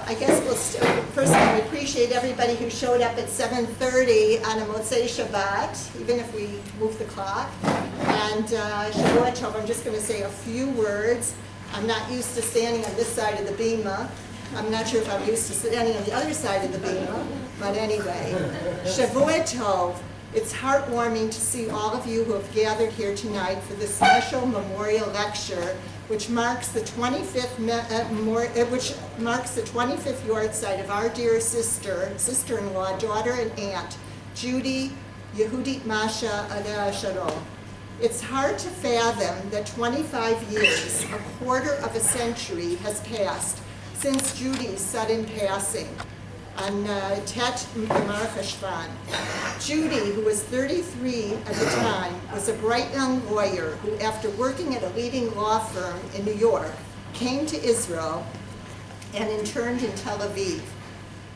I guess we'll first I appreciate everybody who showed up at 7:30 on a Motzei Shabbat, even if we move the clock. And Shavua Tov, I'm just going to say a few words. I'm not used to standing on this side of the bima. I'm not sure if I'm used to standing on the other side of the bima, but anyway. Shavua Tov. It's heartwarming to see all of you who have gathered here tonight for this special memorial lecture, which marks the 25th Yahrzeit of our dear sister-in-law, daughter and aunt, Judy Yehudit Masha Aleh Sharon. It's hard to fathom that 25 years, a quarter of a century, has passed since Judy's sudden passing on Tet Mar Cheshvan. Judy, who was 33 at the time, was a bright young lawyer who, after working at a leading law firm in New York, came to Israel and interned in Tel Aviv.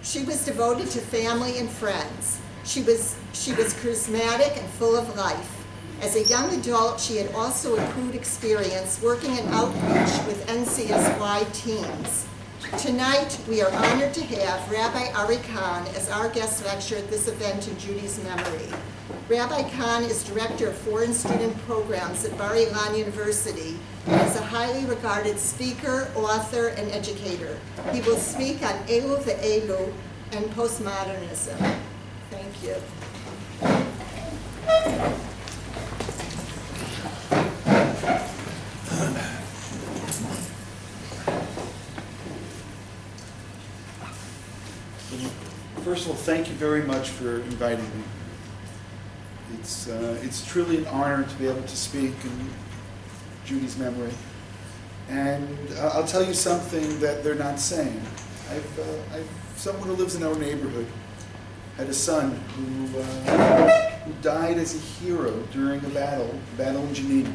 She was devoted to family and friends. She was charismatic and full of life. As a young adult, she had also accrued experience working in outreach with NCSY teams. Tonight, we are honored to have Rabbi Ari Kahn as our guest lecturer at this event in Judy's memory. Rabbi Kahn is Director of Foreign Student Programs at Bar Ilan University and is a highly regarded speaker, author, and educator. He will speak on veElu and postmodernism. Thank you. First of all, thank you very much for inviting me. It's truly an honor to be able to speak in Judy's memory. And I'll tell you something that they're not saying. I've someone who lives in our neighborhood had a son who died as a hero during a battle in Geneva.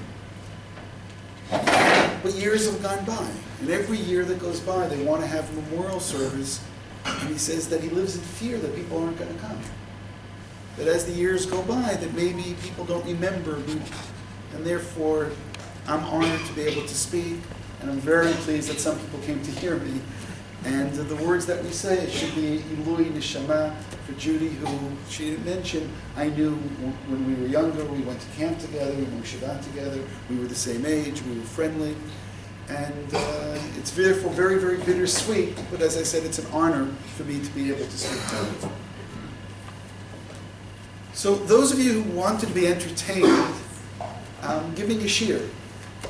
But years have gone by, and every year that goes by, they want to have a memorial service. And he says that he lives in fear that people aren't going to come. That as the years go by, that maybe people don't remember who, and therefore I'm honored to be able to speak, and I'm very pleased that some people came to hear me. And the words that we say should be Ilui Neshama for Judy, who she didn't mention. I knew when we were younger, we went to camp together, we went to Shabbat together, we were the same age, we were friendly. And it's therefore very, very bittersweet, but as I said, it's an honor for me to be able to speak to you. So those of you who wanted to be entertained, I'm giving a shiur.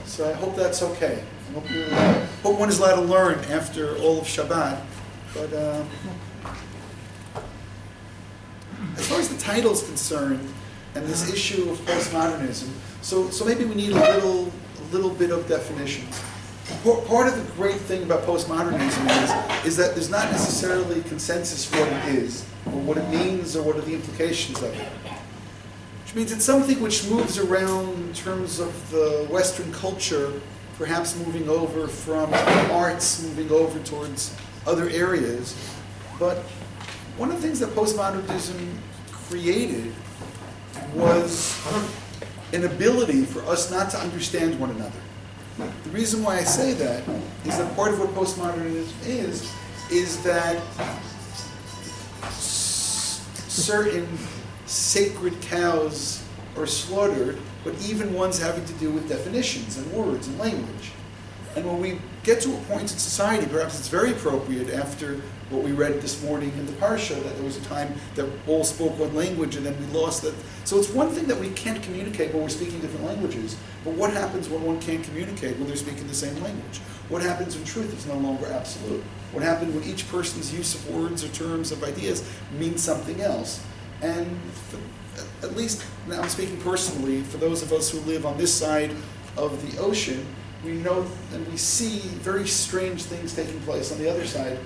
So I hope that's okay. I hope one is allowed to learn after all of Shabbat. But as far as the title is concerned, and this issue of postmodernism, so maybe we need a little bit of definition. Part of the great thing about postmodernism is that there's not necessarily consensus for what it is, or what it means, or what are the implications of it. Which means it's something which moves around in terms of the Western culture, perhaps moving over from arts, moving over towards other areas. But one of the things that postmodernism created was an ability for us not to understand one another. The reason why I say that is that part of what postmodernism is that certain sacred cows are slaughtered, but even ones having to do with definitions and words and language. And when we get to a point in society, perhaps it's very appropriate after what we read this morning in the Parsha, that there was a time that all spoke one language and then we lost that. So it's one thing that we can't communicate when we're speaking different languages, but what happens when one can't communicate when they're speaking the same language? What happens when truth is no longer absolute? What happens when each person's use of words or terms of ideas means something else? And at least, now I'm speaking personally, for those of us who live on this side of the ocean, we know and we see very strange things taking place on the other side,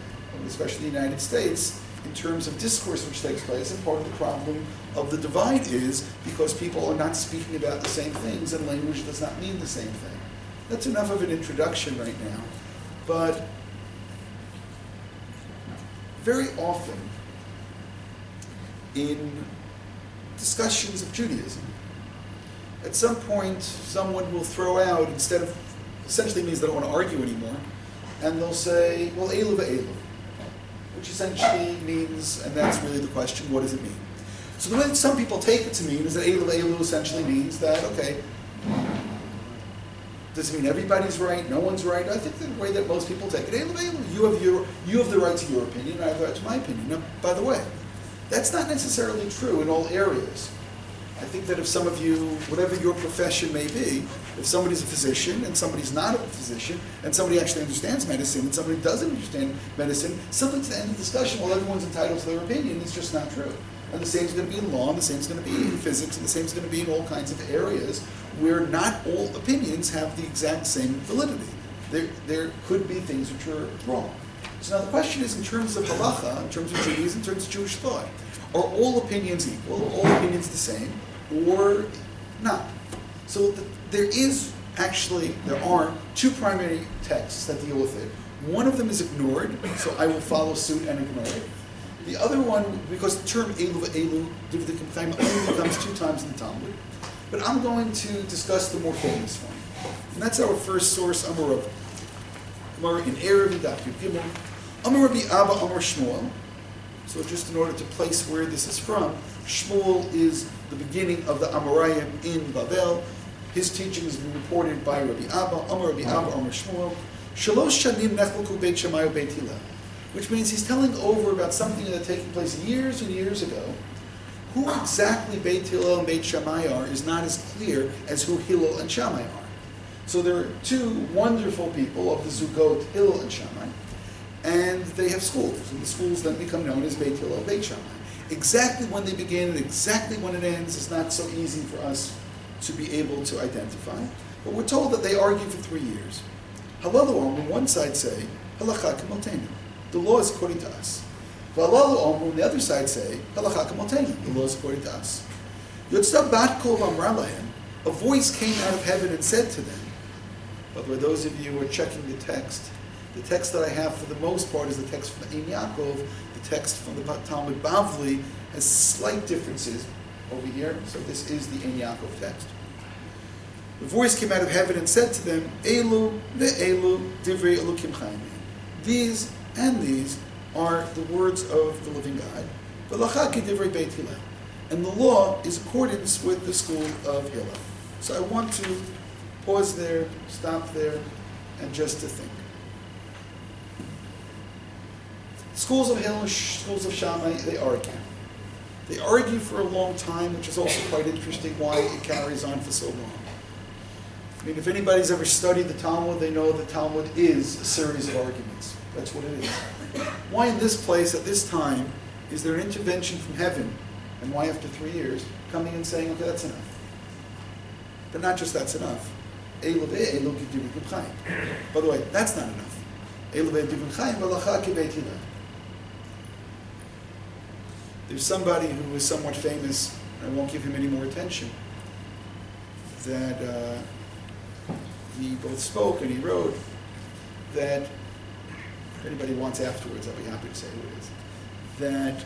especially the United States, in terms of discourse which takes place. And part of the problem of the divide is because people are not speaking about the same things, and language does not mean the same thing. That's enough of an introduction right now. But very often in discussions of Judaism, at some point, someone will throw out, instead of, essentially means they don't want to argue anymore, and they'll say, well, veElu, which essentially means, and that's really the question, what does it mean? So the way that some people take it to mean is that veElu essentially means that, okay, does it mean everybody's right, no one's right? I think the way that most people take it, veElu, you have the right to your opinion, I have the right to my opinion. Now, by the way, that's not necessarily true in all areas. I think that if some of you, whatever your profession may be, if somebody's a physician and somebody's not a physician, and somebody actually understands medicine and somebody doesn't understand medicine, something to the end of the discussion, well, everyone's entitled to their opinion, is just not true. And the same is going to be in law, and the same is going to be in physics, and the same is going to be in all kinds of areas where not all opinions have the exact same validity. There could be things which are wrong. So now the question is, in terms of halacha, in terms of Judaism, in terms of Jewish thought, are all opinions equal, are all opinions the same, or not? So there are two primary texts that deal with it. One of them is ignored, so I will follow suit and ignore it. The other one, because the term veElu, only comes 2 times in the Talmud, but I'm going to discuss the more famous one. And that's our first source, Amar Rav. Gemara in Erev Daf Yud Gimel. Amar Rabbi Abba Amar Shmuel. So just in order to place where this is from, Shmuel is the beginning of the Amoraim in Babel. His teaching has been reported by Rabbi Abba, Amar Rabbi Abba, Amar Shmuel. Shalosh shanim nechlaku beit Shammai beit Hillel, which means he's telling over about something that had taken place years and years ago. Who exactly Beit Hillel and Beit Shammai are is not as clear as who Hillel and Shammai are. So there are 2 wonderful people of the Zugot, Hillel and Shammai, and they have schools, and the schools then become known as Beit Hillel and Beit Shammai. Exactly when they begin and exactly when it ends is not so easy for us to be able to identify, but we're told that they argue for 3 years. Halalu on one side say, Halacha k'motenu, the law is according to us. V'alalu on the other side say, Halacha k'motenu, the law is according to us. Yotzah bat kol v'amra lahem, a voice came out of heaven and said to them. By the way, those of you who are checking the text that I have for the most part is the text from the Ein Yaakov. The text from the Talmud Bavli has slight differences over here, so this is the Ein Yaakov text. The voice came out of heaven and said to them, veElu, divrei Elokim chayim. These and these are the words of the living God. V'lacha k'divrei Beit Hillel. And the law is accordance with the school of Hillel. So I want to pause there, stop there, and just to think. Schools of Hillel, schools of Shammai, they argue. They argue for a long time, which is also quite interesting why it carries on for so long. I mean, if anybody's ever studied the Talmud, they know the Talmud is a series of arguments. That's what it is. Why in this place, at this time, is there an intervention from heaven, and why after 3 years, coming and saying, okay, that's enough. But not just that's enough. By the way, that's not enough. There's somebody who is somewhat famous, I won't give him any more attention, that he both spoke and he wrote that, if anybody wants afterwards, I'll be happy to say who it is, that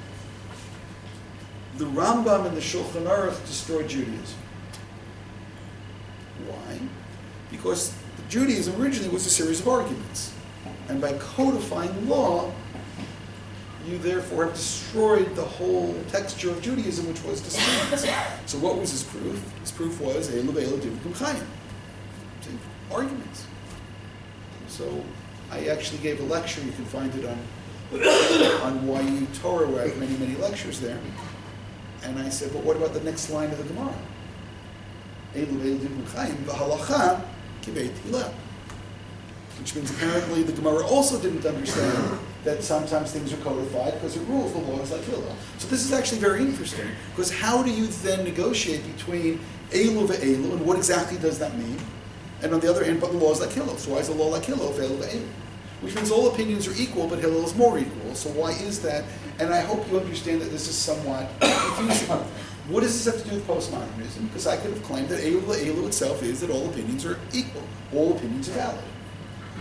the Rambam and the Shulchan Aruch destroyed Judaism. Why? Because Judaism originally was a series of arguments. And by codifying law, you therefore have destroyed the whole texture of Judaism, which was disputes. So what was his proof? His proof was veElu divrei chayim. Arguments. So I actually gave a lecture, you can find it on YU Torah, where I have many, many lectures there. And I said, but what about the next line of the Gemara? veElu divrei chayim, v'halacha k'beit Hillel. Which means apparently the Gemara also didn't understand that sometimes things are codified because it rules the laws like Hillel. So this is actually very interesting, because how do you then negotiate between veElu, and what exactly does that mean? And on the other hand, but the law is like Hillel. So why is the law like Hillel, veElu? Which means all opinions are equal, but Hillel is more equal. So why is that? And I hope you understand that this is somewhat confusing. What does this have to do with postmodernism? Because I could have claimed that veElu itself is that all opinions are equal. All opinions are valid.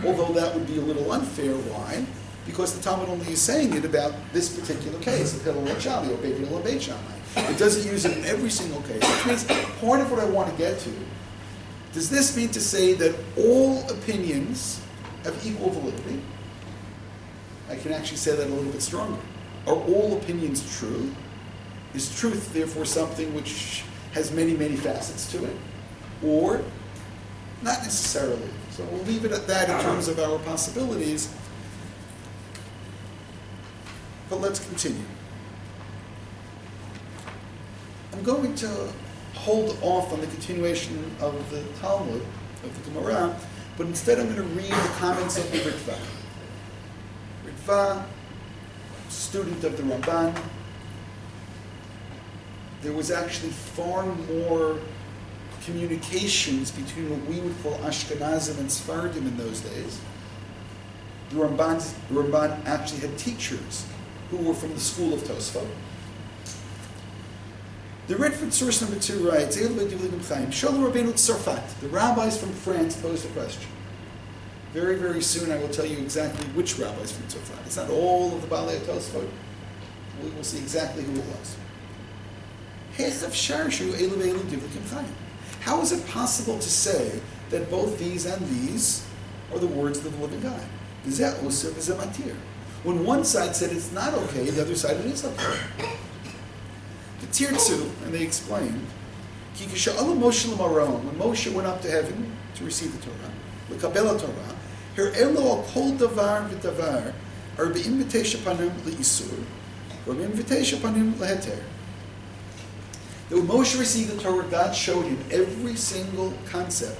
Although that would be a little unfair. Why? because the Talmud only is saying it about this particular case, of Hillel and Shammai, or Beit Hillel and Beit Shammai. It doesn't use it in every single case, which means part of what I want to get to, does this mean to say that all opinions have equal validity? I can actually say that a little bit stronger. Are all opinions true? Is truth therefore something which has many, many facets to it? Or not necessarily. So we'll leave it at that in terms of our possibilities. But let's continue. I'm going to hold off on the continuation of the Talmud, of the Gemara, but instead I'm going to read the comments of the Ritva. Ritva, student of the Ramban. There was actually far more communications between what we would call Ashkenazim and Sephardim in those days. The Ramban actually had teachers who were from the school of Tosfot. The Ritva, source number 2, writes, the rabbis from France posed a question. Very, very soon I will tell you exactly which rabbis from Tzarfat. It's not all of the Baalei Tosfot. We will see exactly who it was. How is it possible to say that both these and these are the words of the living God? When one side said it's not okay, the other side it is okay. The Tirtzu, and they explained, when Moshe went up to heaven to receive the Torah, l'kabel Torah, her'elo al kol davar v'davar, are be'invitation panim le'isur, or be'invitation panim le'heter. That when Moshe received the Torah, God showed him every single concept,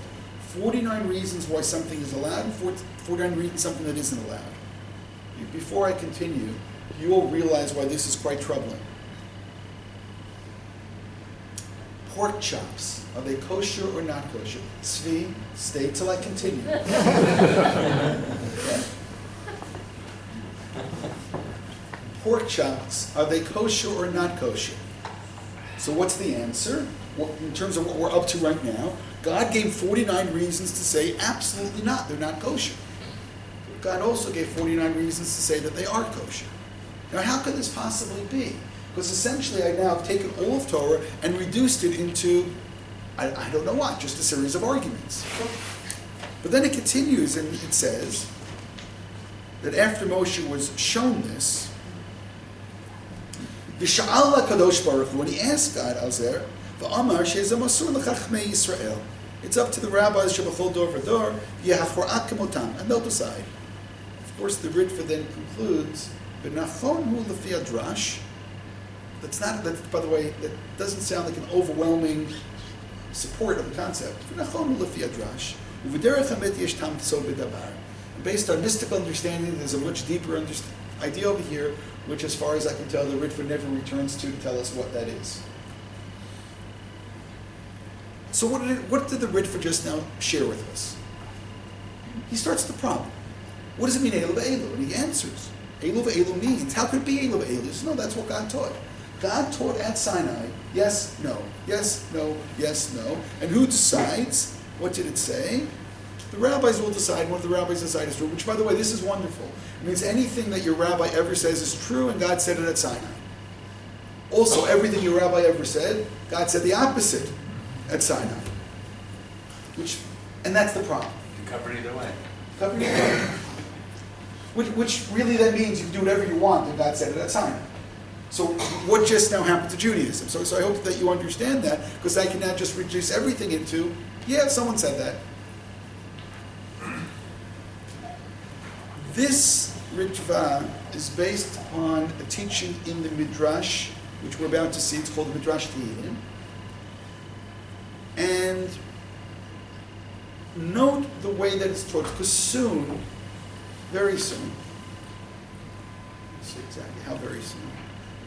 49 reasons why something is allowed, and 49 reasons something that isn't allowed. Before I continue, you will realize why this is quite troubling. Pork chops, are they kosher or not kosher? Tzvi, stay till I continue. Okay. Pork chops, are they kosher or not kosher? So what's the answer? Well, in terms of what we're up to right now, God gave 49 reasons to say absolutely not, they're not kosher. God also gave 49 reasons to say that they are kosher. Now how could this possibly be? Because essentially I now have taken all of Torah and reduced it into, I don't know what, just a series of arguments. But then it continues and it says that after Moshe was shown this, V'sha'al HaKadosh Baruch Hu, when he asked God, Alzer, V'amar she'ezeh masur l'chachmei Yisrael. It's up to the rabbis, Shebachol Dor V'Dor, Yehachor'at Kemotam, and they'll decide. Of course, the Ritva then concludes, V'nachon hu l'fi hadrash. That's not, by the way, that doesn't sound like an overwhelming support of the concept. V'nachon hu l'fi hadrash. U'v'derech hamet yesh tam t'so b'davar. Based on mystical understanding, there's a much deeper idea over here, which, as far as I can tell, the Ritva never returns to tell us what that is. So what did the Ritva just now share with us? He starts the problem. What does it mean, Elu ve'elu? And he answers. Elu ve'elu means, how could it be Elu ve'elu? He says, no, that's what God taught. God taught at Sinai, yes, no, yes, no, yes, no. And who decides? What did it say? The rabbis will decide. One of the rabbis decide is true, which, by the way, this is wonderful. It means anything that your rabbi ever says is true, and God said it at Sinai. Also, everything your rabbi ever said, God said the opposite at Sinai. And that's the problem. You can cover it either way. Cover it either way. Which really then means you can do whatever you want, and God said it at Sinai. So what just now happened to Judaism? So I hope that you understand that, because I can now just reduce everything into, yeah, someone said that. This Ritva is based upon a teaching in the Midrash, which we're about to see. It's called the Midrash Tehillim. And note the way that it's taught, because soon, very soon, let's see exactly how very soon,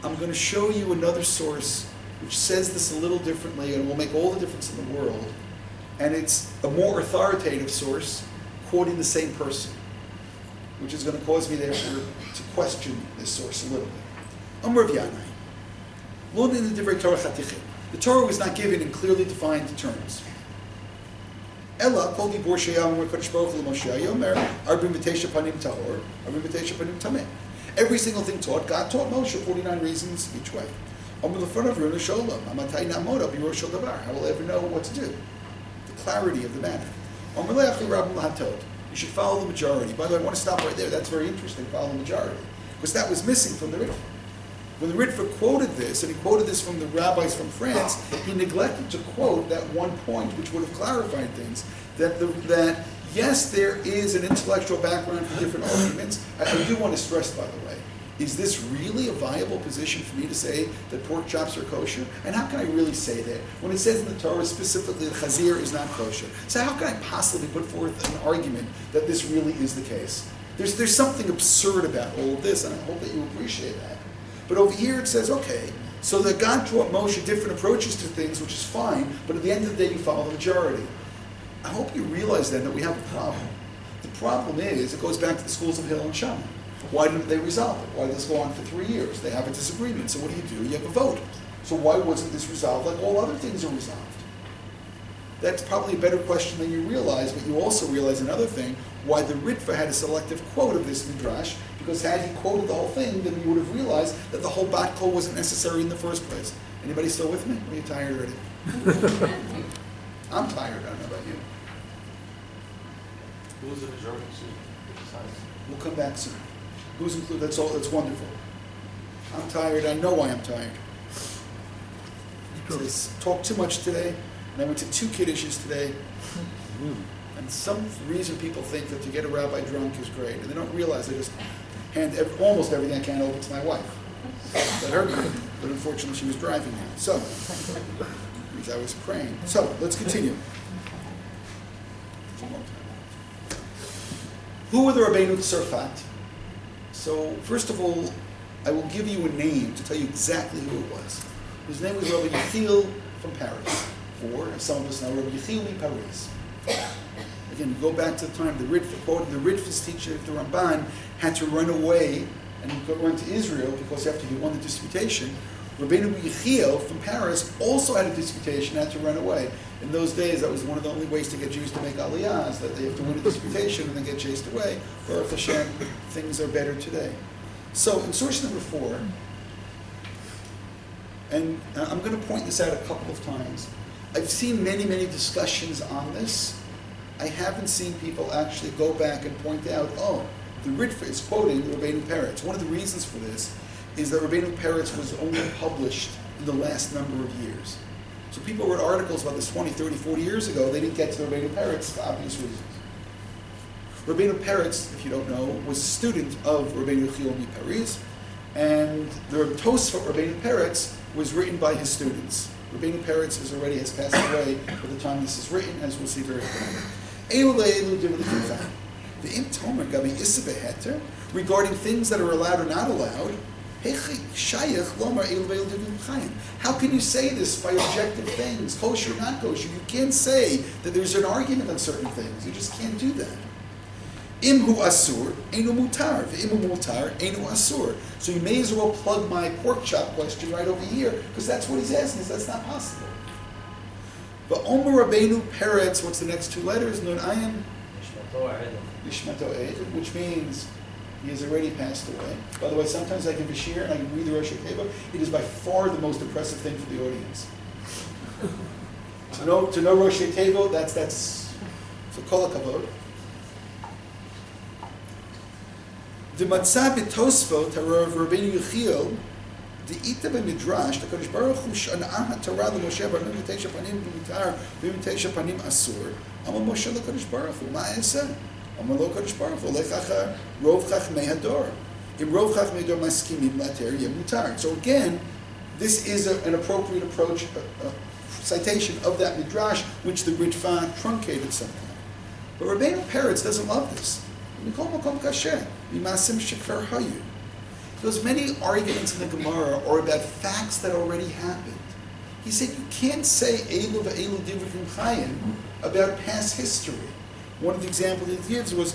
I'm going to show you another source which says this a little differently and will make all the difference in the world. And it's a more authoritative source quoting the same person, which is going to cause me, therefore, to question this source a little bit. Amr V'yanai. Lo in the Divrei Torah Chatichim. The Torah was not given in clearly defined terms. Ella, kol dibur sheyam HaKadosh Baruch Hu Moshe Yomer, arbim v'teisha panim tahor, arbim v'teisha panim tameh. Every single thing taught, God taught Moshe 49 reasons each way. How will I ever know what to do? The clarity of the matter. You should follow the majority. By the way, I want to stop right there. That's very interesting, follow the majority. Because that was missing from the Ritva. When the Ritva quoted this, and he quoted this from the rabbis from France, he neglected to quote that one point which would have clarified things, that yes, there is an intellectual background for different arguments. I do want to stress, by the way, is this really a viable position for me to say that pork chops are kosher? And how can I really say that? When it says in the Torah specifically that chazir is not kosher. So how can I possibly put forth an argument that this really is the case? There's something absurd about all of this, and I hope that you appreciate that. But over here it says, okay, so that God taught Moshe different approaches to things, which is fine, but at the end of the day you follow the majority. I hope you realize then that we have a problem. The problem is, it goes back to the schools of Hillel and Shammai. Why didn't they resolve it? Why did this go on for 3 years? They have a disagreement, so what do? You have a vote. So why wasn't this resolved like all other things are resolved? That's probably a better question than you realize, but you also realize another thing, why the Ritva had a selective quote of this Midrash, because had he quoted the whole thing, then you would have realized that the whole bat kol wasn't necessary in the first place. Anybody still with me? Or are you tired already? I'm tired, I don't know about you. Who was the majority? We'll come back soon. Who's included? That's all. That's wonderful. I'm tired. I know why I'm tired. I talked too much today, and I went to 2 kiddushes today. And some reason people think that to get a rabbi drunk is great, and they don't realize I just hand almost everything I can over to my wife. That hurt me, but unfortunately she was driving now. So, because I was praying. So let's continue. Who were the Rabbeinu Tzarfat? So, first of all, I will give you a name to tell you exactly who it was. His name was Rabbi Yechiel from Paris, or, as some of us know, Rabbi Yechiel mi Paris. Again, go back to the time the Ritva quoted, the Ritva's teacher, the Ramban, had to run away and run to Israel because after he won the disputation, Rabbeinu Yechiel from Paris also had a disputation, had to run away. In those days, that was one of the only ways to get Jews to make Aliyah, is that they have to win a disputation and then get chased away. Baruch Hashem, things are better today. So, in source number 4, and I'm going to point this out a couple of times. I've seen many, many discussions on this. I haven't seen people actually go back and point out, oh, the Ritva is quoting Rabbeinu Peretz. One of the reasons for this is that Rabbeinu Peretz was only published in the last number of years. So people wrote articles about this 20, 30, 40 years ago. They didn't get to Rabbeinu Peretz for obvious reasons. Rabbeinu Peretz, if you don't know, was a student of Rabbeinu Yechiel mi Paris, and the Tosfot Rabbeinu Peretz was written by his students. Rabbeinu Peretz has passed away by the time this is written, as we'll see very clearly. The Im Tomer Gabi Issa Beheter, regarding things that are allowed or not allowed, how can you say this by objective things, kosher or not kosher? You can't say that there's an argument on certain things. You just can't do that. Imhu asur, enu mutar, v'imhu mutar, enu asur. So you may as well plug my pork chop question right over here, because that's what he's asking. That's not possible. But Omer Rabbeinu Peretz, what's the next 2 letters? Nun ayim Yishmato Eid, which means he has already passed away. By the way, sometimes I give a shir and I can read the Rosh Hashanah. It is by far the most impressive thing for the audience. to know Rosh Hashanah, that's so kol hakavod. The matzah b'tosfot harav Rabbeinu Yechiel the ita b'midrash the Kadosh Baruch Hu shana'ah Torah l'Moshe b'arnim v'teisha panim v'mitar v'teisha panim asur Amar Moshe l'Kadosh Baruch Hu ma'aseh Amar lo Kadosh Baruch Hu lechacha rov chachmei hador im rov chachmei hador maskimim later yemutar. So again, this is an appropriate approach, citation of that midrash, which the Ritva truncated somehow. But Rabbeinu Peretz doesn't love this. Because many arguments in the Gemara are about facts that already happened. He said you can't say Eilu ve'elu divrei chayim about past history. One of the examples he gives was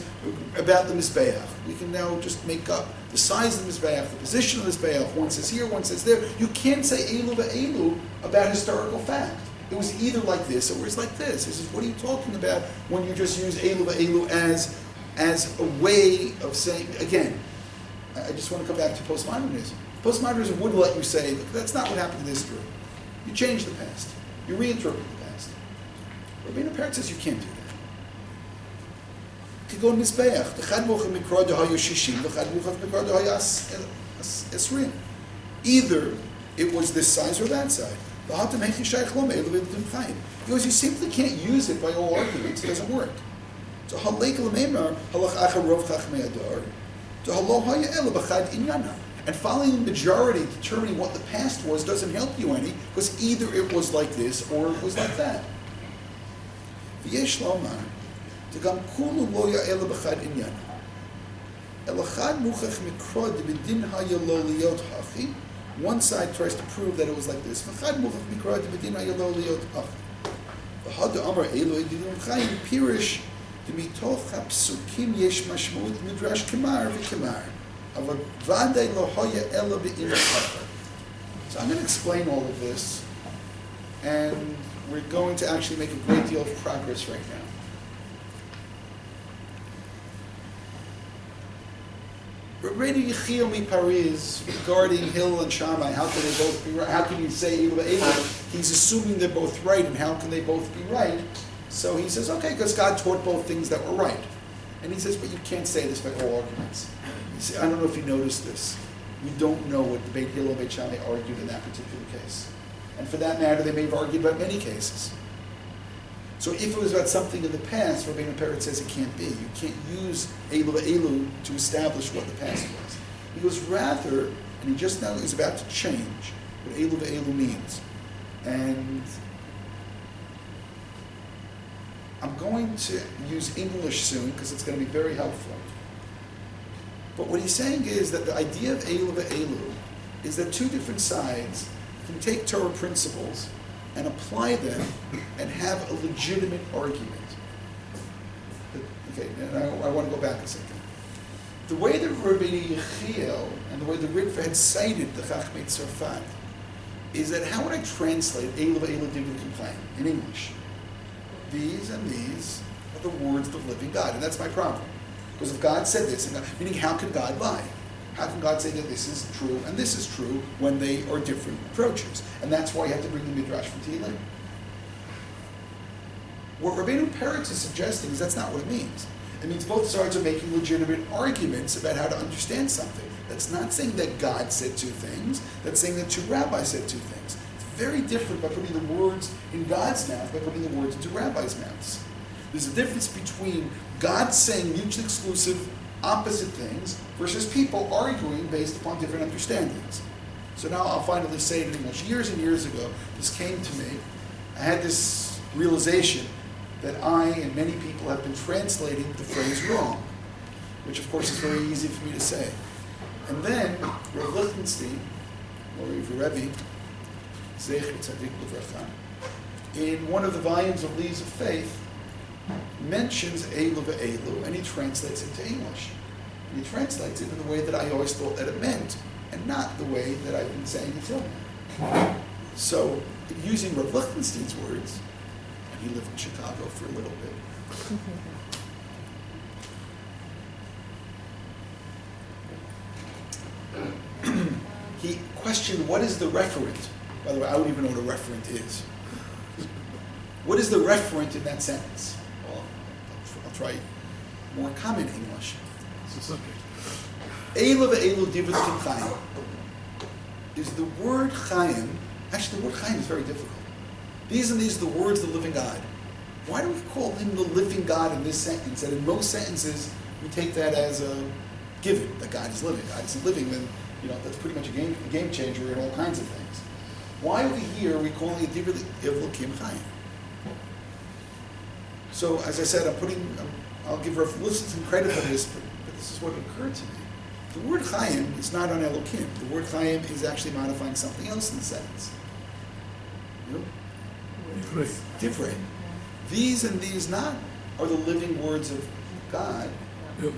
about the Mizbeach. We can now just make up the size of the Mizbeach, the position of the Mizbeach. One says here, one says there. You can't say Eilu ve'elu about historical fact. It was either like this or it was like this. He says, what are you talking about when you just use veElu veElu as a way of saying, again, I just want to come back to postmodernism. Postmodernism would let you say, look, that's not what happened in history. You change the past. You reinterpret the past. Rabbeinu Peretz says you can't do that. Kigon Mizbeach, Echad Mocha Mikra Dehayu Shishim, Echad Mocha Mikra Dehayu Esrim. Either it was this size or that side. Because you simply can't use it by all arguments. It doesn't work. So and following the majority, determining what the past was, doesn't help you any, because either it was like this or it was like that. One side tries to prove that it was like this. So I'm going to explain all of this, and we're going to actually make a great deal of progress right now. Rabbeinu Yechiel Paris regarding Hillel and Shammai, how can they both be right? How can you say veElu veElu? He's assuming they're both right, and how can they both be right? So he says, okay, because God taught both things that were right. And he says, but you can't say this by all arguments. You see, I don't know if you noticed this. We don't know what the Beit Hillel and Beit Shammai argued in that particular case. And for that matter, they may have argued about many cases. So if it was about something in the past, Rabbeinu Peretz says it can't be. You can't use veElu veElu to establish what the past was. He goes, rather, and he just now is about to change what veElu veElu means. And I'm going to use English soon because it's going to be very helpful. But what he's saying is that the idea of veElu veElu is that two different sides can take Torah principles and apply them and have a legitimate argument. Okay, and I want to go back a second. The way that Rabbeinu Yechiel and the way the Ritva had cited the Chachmei Tzarfat is that how would I translate veElu veElu Divrei K'Chaim in English? These and these are the words of the living God, and that's my problem. Because if God said this, meaning how can God lie? How can God say that this is true and this is true when they are different approaches? And that's why you have to bring the Midrash from Tehillim. What Rabbeinu Peretz is suggesting is that's not what it means. It means both sides are making legitimate arguments about how to understand something. That's not saying that God said two things. That's saying that two rabbis said two things. It's very different by putting the words in God's mouth, by putting the words into rabbis' mouths. There's a difference between God saying mutually exclusive, opposite things versus people arguing based upon different understandings. So now I'll finally say it in English. Years and years ago, this came to me. I had this realization that I and many people have been translating the phrase wrong, which of course is very easy for me to say. And then Rav Lichtenstein, or Rebbe, Zecher Tzadik L'Vracha, in one of the volumes of Leaves of Faith, mentions veElu veElu, and he translates it to English. And he translates it in the way that I always thought that it meant, and not the way that I've been saying until now. So, using Rav Lichtenstein's words, and he lived in Chicago for a little bit. He questioned, what is the referent? By the way, I don't even know what a referent is. What is the referent in that sentence? Well, I'll try more common English. veElu veElu Divrei K'Chaim is the word Chaim. Actually, the word Chaim is very difficult. These and these are the words of the living God. Why do we call him the living God in this sentence? And in most sentences, we take that as a given, that God is living. God isn't living, then that's pretty much a game changer in all kinds of things. Why over here are we calling it Divrei Elokim Chaim? So, as I said, I'll give Rav Lichtenstein credit for this, but this is what occurred to me. The word Chaim is not on Elokim. The word Chaim is actually modifying something else in the sentence. Divrei. These and these not are the living words of God.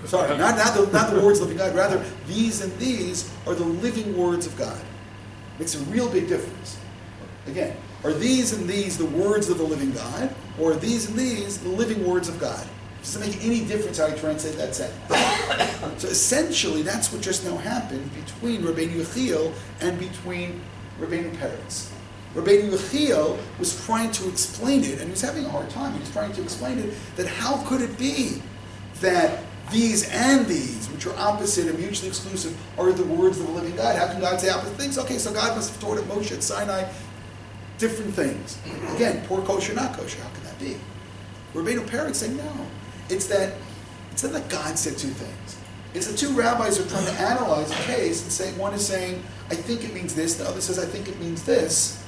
Sorry, not the words of the living God. Rather, these and these are the living words of God. Makes a real big difference. Again, are these and these the words of the living God, or are these and these the living words of God? It doesn't make any difference how you translate that sentence. So essentially, that's what just now happened between Rabbeinu Yechiel and between Rabbeinu Peretz. Rabbeinu Yechiel was trying to explain it, and he was having a hard time. He was trying to explain it, that how could it be that these and these, which are opposite and mutually exclusive, are the words of the living God? How can God say opposite things? Okay, so God must have taught at Moshe at Sinai different things. Again, poor kosher, not kosher. How can that be? Rabbeinu Peretz saying no. It's not that God said two things. It's the two rabbis are trying to analyze a case and say, one is saying, I think it means this, the other says, I think it means this,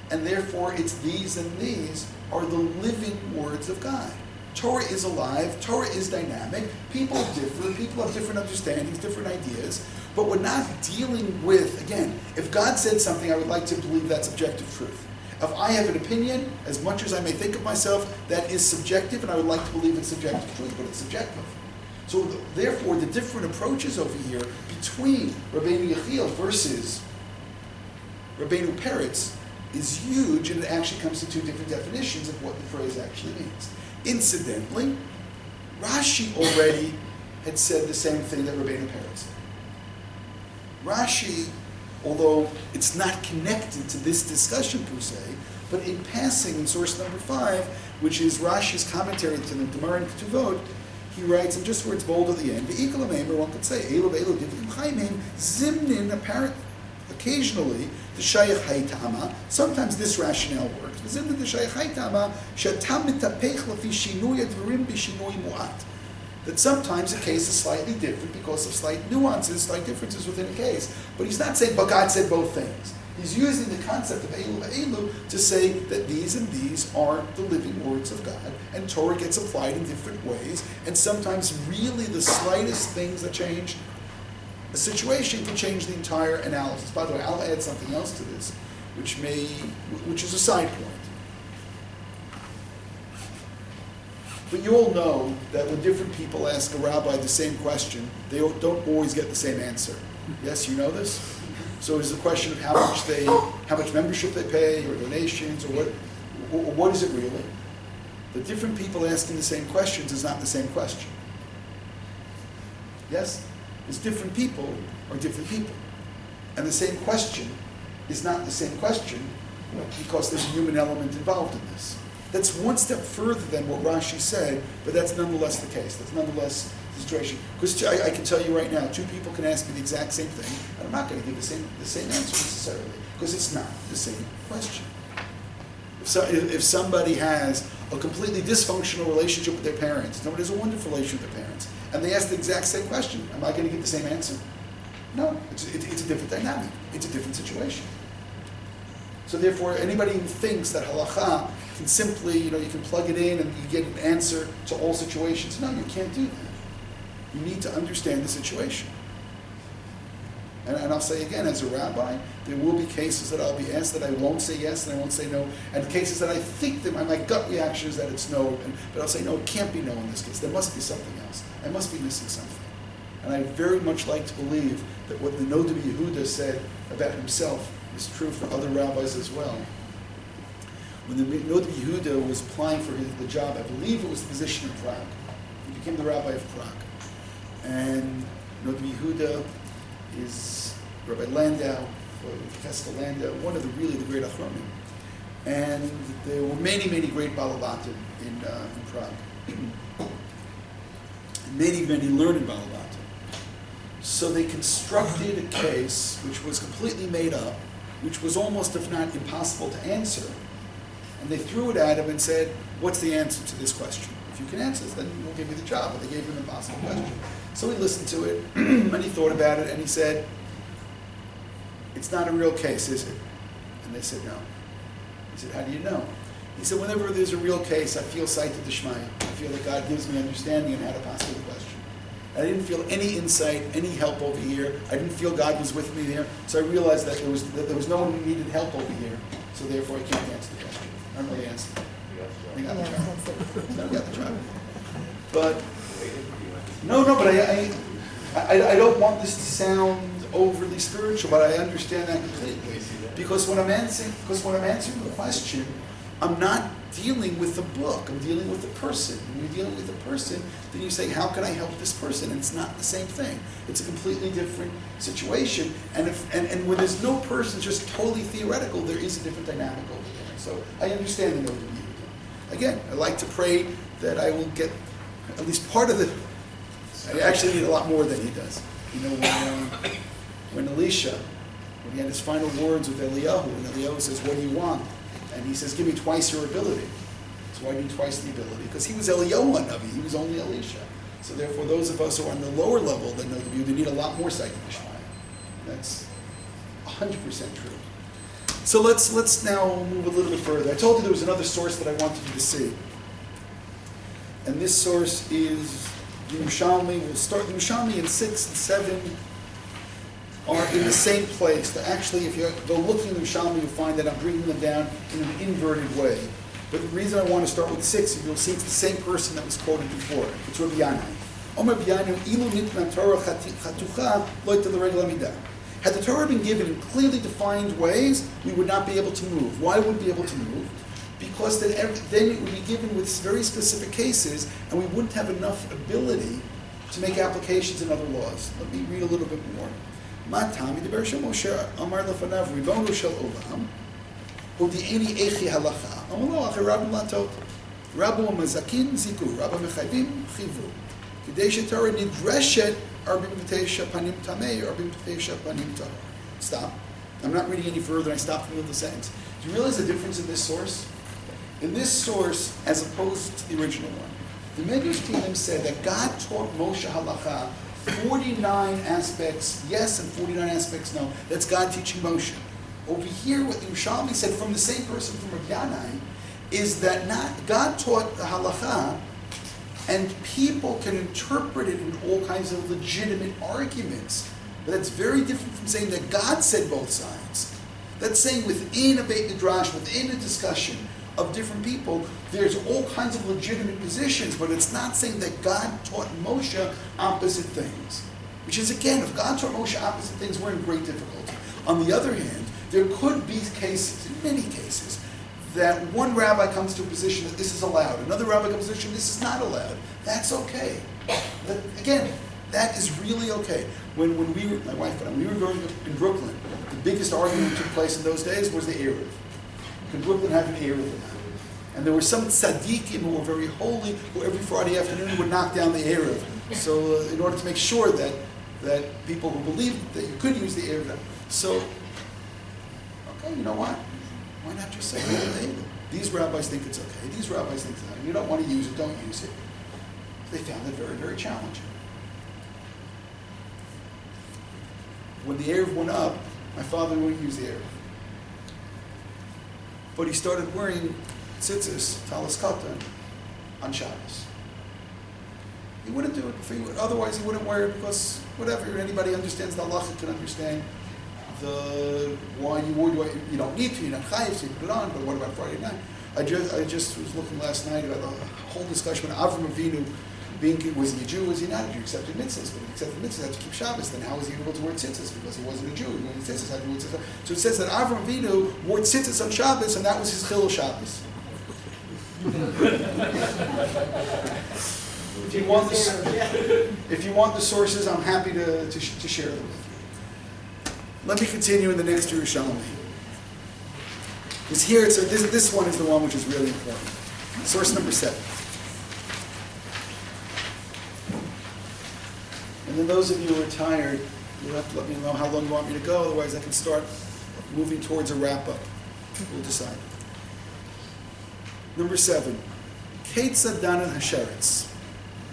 and therefore it's these and these are the living words of God. Torah is alive, Torah is dynamic, people differ, people have different understandings, different ideas, but we're not dealing with, again, if God said something, I would like to believe that's objective truth. If I have an opinion, as much as I may think of myself, that is subjective, and I would like to believe it's subjective truth, but it's subjective. So therefore, the different approaches over here between Rabbeinu Yechiel versus Rabbeinu Peretz is huge, and it actually comes to two different definitions of what the phrase actually means. Incidentally, Rashi already had said the same thing that Rabbeinu Peretz said. Rashi, although it's not connected to this discussion per se, but in passing in source number 5, which is Rashi's commentary to the Gemara and Ketuvot, he writes, and just where it's bold at the end, or one could say, veElu divkim chaimim zimnin, apparent occasionally, the shayach haytama. Sometimes this rationale works. Zimnin the shayach haytama shetam mitapech lafi shinui advarim b'shinui mu'at. That sometimes a case is slightly different because of slight nuances, slight differences within a case. But he's not saying, but God said both things. He's using the concept of veElu to say that these and these are the living words of God, and Torah gets applied in different ways, and sometimes really the slightest things that change a situation can change the entire analysis. By the way, I'll add something else to this, which is a side point. But you all know that when different people ask a rabbi the same question, they don't always get the same answer. Yes, you know this? So it's a question of how much membership they pay, or donations, or what is it really? The different people asking the same questions is not the same question. Yes? Because different people are different people. And the same question is not the same question because there's a human element involved in this. That's one step further than what Rashi said, but that's nonetheless the case. That's nonetheless the situation. Because I can tell you right now, two people can ask me the exact same thing, and I'm not going to give the same answer necessarily, because it's not the same question. If somebody has a completely dysfunctional relationship with their parents, somebody has a wonderful relationship with their parents, and they ask the exact same question, am I going to get the same answer? No, it's a different dynamic. It's a different situation. So therefore, anybody who thinks that halacha can simply, you can plug it in and you get an answer to all situations, no, you can't do that. You need to understand the situation. And I'll say again, as a rabbi, there will be cases that I'll be asked that I won't say yes and I won't say no, and cases that I think that my gut reaction is that it's no, but I'll say no, it can't be no in this case. There must be something else. I must be missing something. And I very much like to believe that what the Neve Yehuda said about himself is true for other rabbis as well. When the Neve Yehuda was applying for the job, I believe it was the position in Prague. He became the rabbi of Prague. And Neve Yehuda is Rabbi Landau, Professor Landau, one of the great Achronim. And there were many, many great Balabatim in Prague. Many, many learned Balabatim. So they constructed a case which was completely made up, which was almost, if not impossible to answer. And they threw it at him and said, what's the answer to this question? If you can answer this, then we'll give you the job. But they gave him an impossible question. So he listened to it, and he thought about it, and he said, it's not a real case, is it? And they said, no. He said, how do you know? He said, whenever there's a real case, I feel sight of the Shmai. I feel that God gives me understanding on how to pass the question. I didn't feel any insight, any help over here. I didn't feel God was with me there. So I realized that there was no one who needed help over here. So therefore, I can't answer the question. I don't really answer it. I got the job. I got the job. But no, but I don't want this to sound overly spiritual, but I understand that completely. Because when I'm answering the question, I'm not dealing with the book, I'm dealing with the person. When you're dealing with the person, then you say, how can I help this person? And it's not the same thing. It's a completely different situation. And when there's no person, just totally theoretical, there is a different dynamic over there. So I understand the note of view. Again, I like to pray that I will get at least part of the, I actually need a lot more than he does. You know, when Elisha, when he had his final words with Eliyahu, and Eliyahu says, what do you want? And he says, give me twice your ability. So why do you need twice the ability? Because he was Eliyahu Navi, he was only Elisha. So therefore, those of us who are on the lower level that know the view, they need a lot more Siyata D'Shmaya. That's 100% true. So let's now move a little bit further. I told you there was another source that I wanted you to see. And this source is the Yerushalmi. We'll start the Yerushalmi in 6 and 7 are in the same place. Actually, if you go looking at the Yerushalmi, you'll find that I'm bringing them down in an inverted way. But the reason I want to start with 6 is you'll see it's the same person that was quoted before. It's Rabbi Yanai. Omer B'yanu ilu nitna Torah chatucha lo yita l'regel amidah. Had the Torah been given in clearly defined ways, we would not be able to move. Why would we be able to move? Because then it would be given with very specific cases, and we wouldn't have enough ability to make applications in other laws. Let me read a little bit more. Matam yidaber Shel Moshe amar lefanav ribonu shel olam udi'eni echi halacha amalo acher rabim latot rabim mazakin ziku rabim mechayvim chivu kidei sheTorah nidreshet arbim v'teisha panim tamei arbim v'teisha panim tahor. Stop. I'm not reading any further. I stopped in the middle of the sentence. Do you realize the difference in this source? In this source, as opposed to the original one, the Medrash Tehillim said that God taught Moshe halacha 49 aspects yes and 49 aspects no. That's God teaching Moshe. Over here, what the Yerushalmi said from the same person from Rav Yanai is that not God taught the halacha, and people can interpret it in all kinds of legitimate arguments. But that's very different from saying that God said both sides. That's saying within a Beit Midrash, within a discussion of different people, there's all kinds of legitimate positions, but it's not saying that God taught Moshe opposite things. Which is, again, if God taught Moshe opposite things, we're in great difficulty. On the other hand, there could be cases, in many cases, that one rabbi comes to a position that this is allowed, another rabbi comes to a position this is not allowed. That's okay. But again, that is really okay. When we were, my wife and I, when we were growing up in Brooklyn, the biggest argument that took place in those days was the Eruv. Can Brooklyn have an Eruv or not? And there were some tzaddikim who were very holy, who every Friday afternoon would knock down the Eruv. So in order to make sure that people who believed that you could use the Eruv. So, okay, you know what? Why not just say, hey, these rabbis think it's okay, these rabbis think it's not. You don't want to use it, don't use it. They found it very, very challenging. When the Eruv went up, my father wouldn't use the Eruv. But he started wearing tzitzis, talis katan, on Shabbos. He wouldn't do it. Otherwise, he wouldn't wear it because whatever. Anybody understands the halacha can understand why you would. You don't need to. You're not chayiv, so you put it on. But what about Friday night? I just was looking last night about the whole discussion when Avram Avinu was he a Jew? Was he not a Jew? Accepted mitzvahs, but if he accepted mitzvahs, had to keep Shabbos. Then how was he able to wear tzitzis? Because he wasn't a Jew. He wanted tzitzis. Had to wear tzitzis. So it says that Avram Avinu wore tzitzis on Shabbos, and that was his chilul Shabbos. If you want the sources, I'm happy to share them with you. Let me continue in the next Yerushalmi. Because here, this one is the one which is really important. Source number 7. And then those of you who are tired, you'll have to let me know how long you want me to go, otherwise I can start moving towards a wrap-up. We'll decide. Number 7. Ketzad danan hasheretz.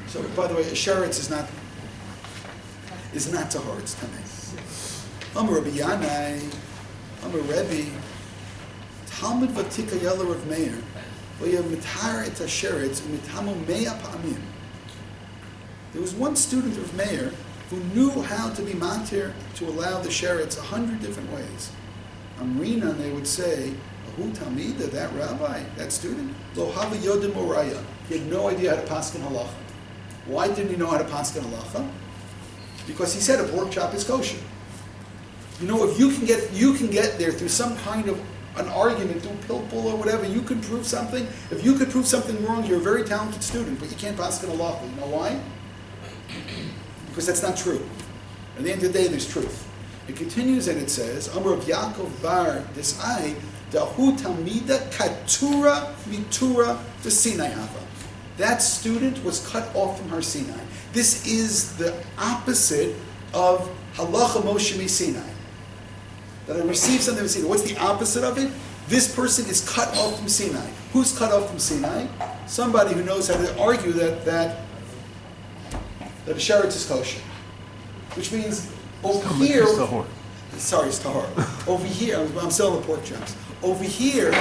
So, by the way, hasheretz is not tahor, it's tamei. Amar Rabbi Yanai, Amar Rebbe, Talmud Vatika Yella Rav Meir, V'ya mitar et hasheretz u'mitamu mea pa'amim. There was one student of Meir who knew how to be matir, to allow the sheretz 100 different ways. Amrina, they would say, Ahu Talmida, that rabbi, that student, Lo hava yodim oraya. He had no idea how to paskin halacha. Why didn't he know how to paskin halacha? Because he said a pork chop is kosher. You know, if you can get there through some kind of an argument, through pilpul or whatever, you can prove something. If you could prove something wrong, you're a very talented student, but you can't pass it halacha. You know why? Because that's not true. At the end of the day, there's truth. It continues and it says, Amar of Yaakov bar Disai, Dahu Talmida Katura Mitura to Sinai Hava. That student was cut off from Har Sinai. This is the opposite of Halacha Moshe Sinai. That I received something from Sinai. What's the opposite of it? This person is cut off from Sinai. Who's cut off from Sinai? Somebody who knows how to argue that a Yahrzeit is kosher. Which means over here, sorry, it's tahor. Over here, I'm selling the pork chops. Over here,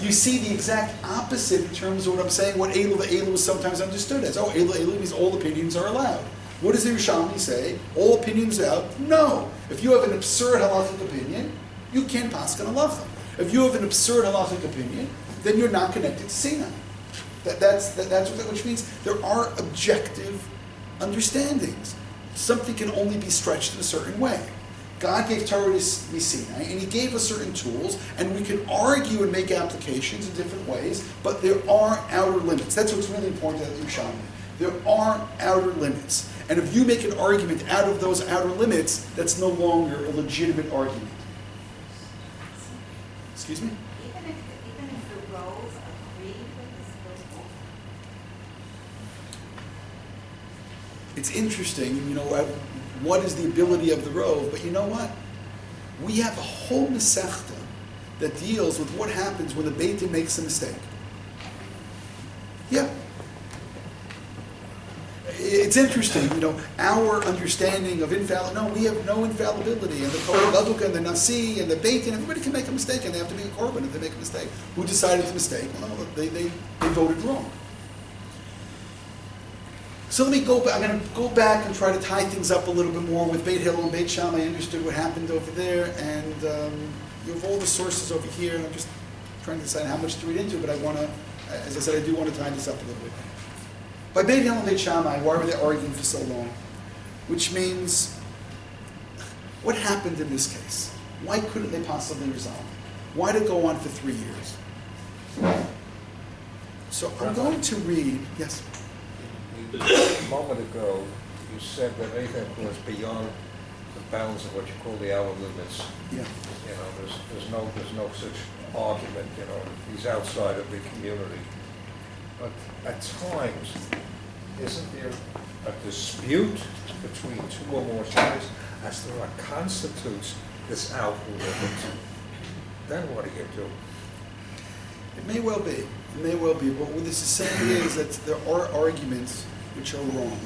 you see the exact opposite in terms of what I'm saying, what veElu is sometimes understood as. Oh, veElu means all opinions are allowed. What does the Yerushalmi say? All opinions are allowed? No. If you have an absurd halachic opinion, you can't paskin halacha. If you have an absurd halachic opinion, then you're not connected to Sinai. That's which means there are objective understandings. Something can only be stretched in a certain way. God gave Torah to Sinai, and He gave us certain tools, and we can argue and make applications in different ways, but there are outer limits. That's what's really important at Yerushalmi. There are outer limits. And if you make an argument out of those outer limits, that's no longer a legitimate argument. Excuse me? Even if the Rove agreed with this proposal? It's interesting, you know, what is the ability of the Rove, but you know what? We have a whole Masechta that deals with what happens when the Beit Din makes a mistake. Yeah. It's interesting, you know, our understanding of infallibility. No, we have no infallibility. And the Kohen Gadol and the Nasi and the Beit Din, everybody can make a mistake, and they have to be a korban if they make a mistake. Who decided the mistake? Well, they voted wrong. So let me go back. I'm going to go back and try to tie things up a little bit more with Beit Hillel and Beit Shammai. I understood what happened over there, and you have all the sources over here, and I'm just trying to decide how much to read into, but I want to, as I said, I do want to tie this up a little bit. By Beit Hillel and Beit Shammai, why were they arguing for so long? Which means, what happened in this case? Why couldn't they possibly resolve it? Why did it go on for 3 years? So I'm going to read, yes? A moment ago, you said that anything was beyond the bounds of what you call the outer limits. Yeah. You know, there's no such argument. You know, he's outside of the community. But at times, isn't there a dispute between two or more sides as to what constitutes this outer limit? Then what do you do? It may well be. It may well be. But what this is saying is that there are arguments which are wrong.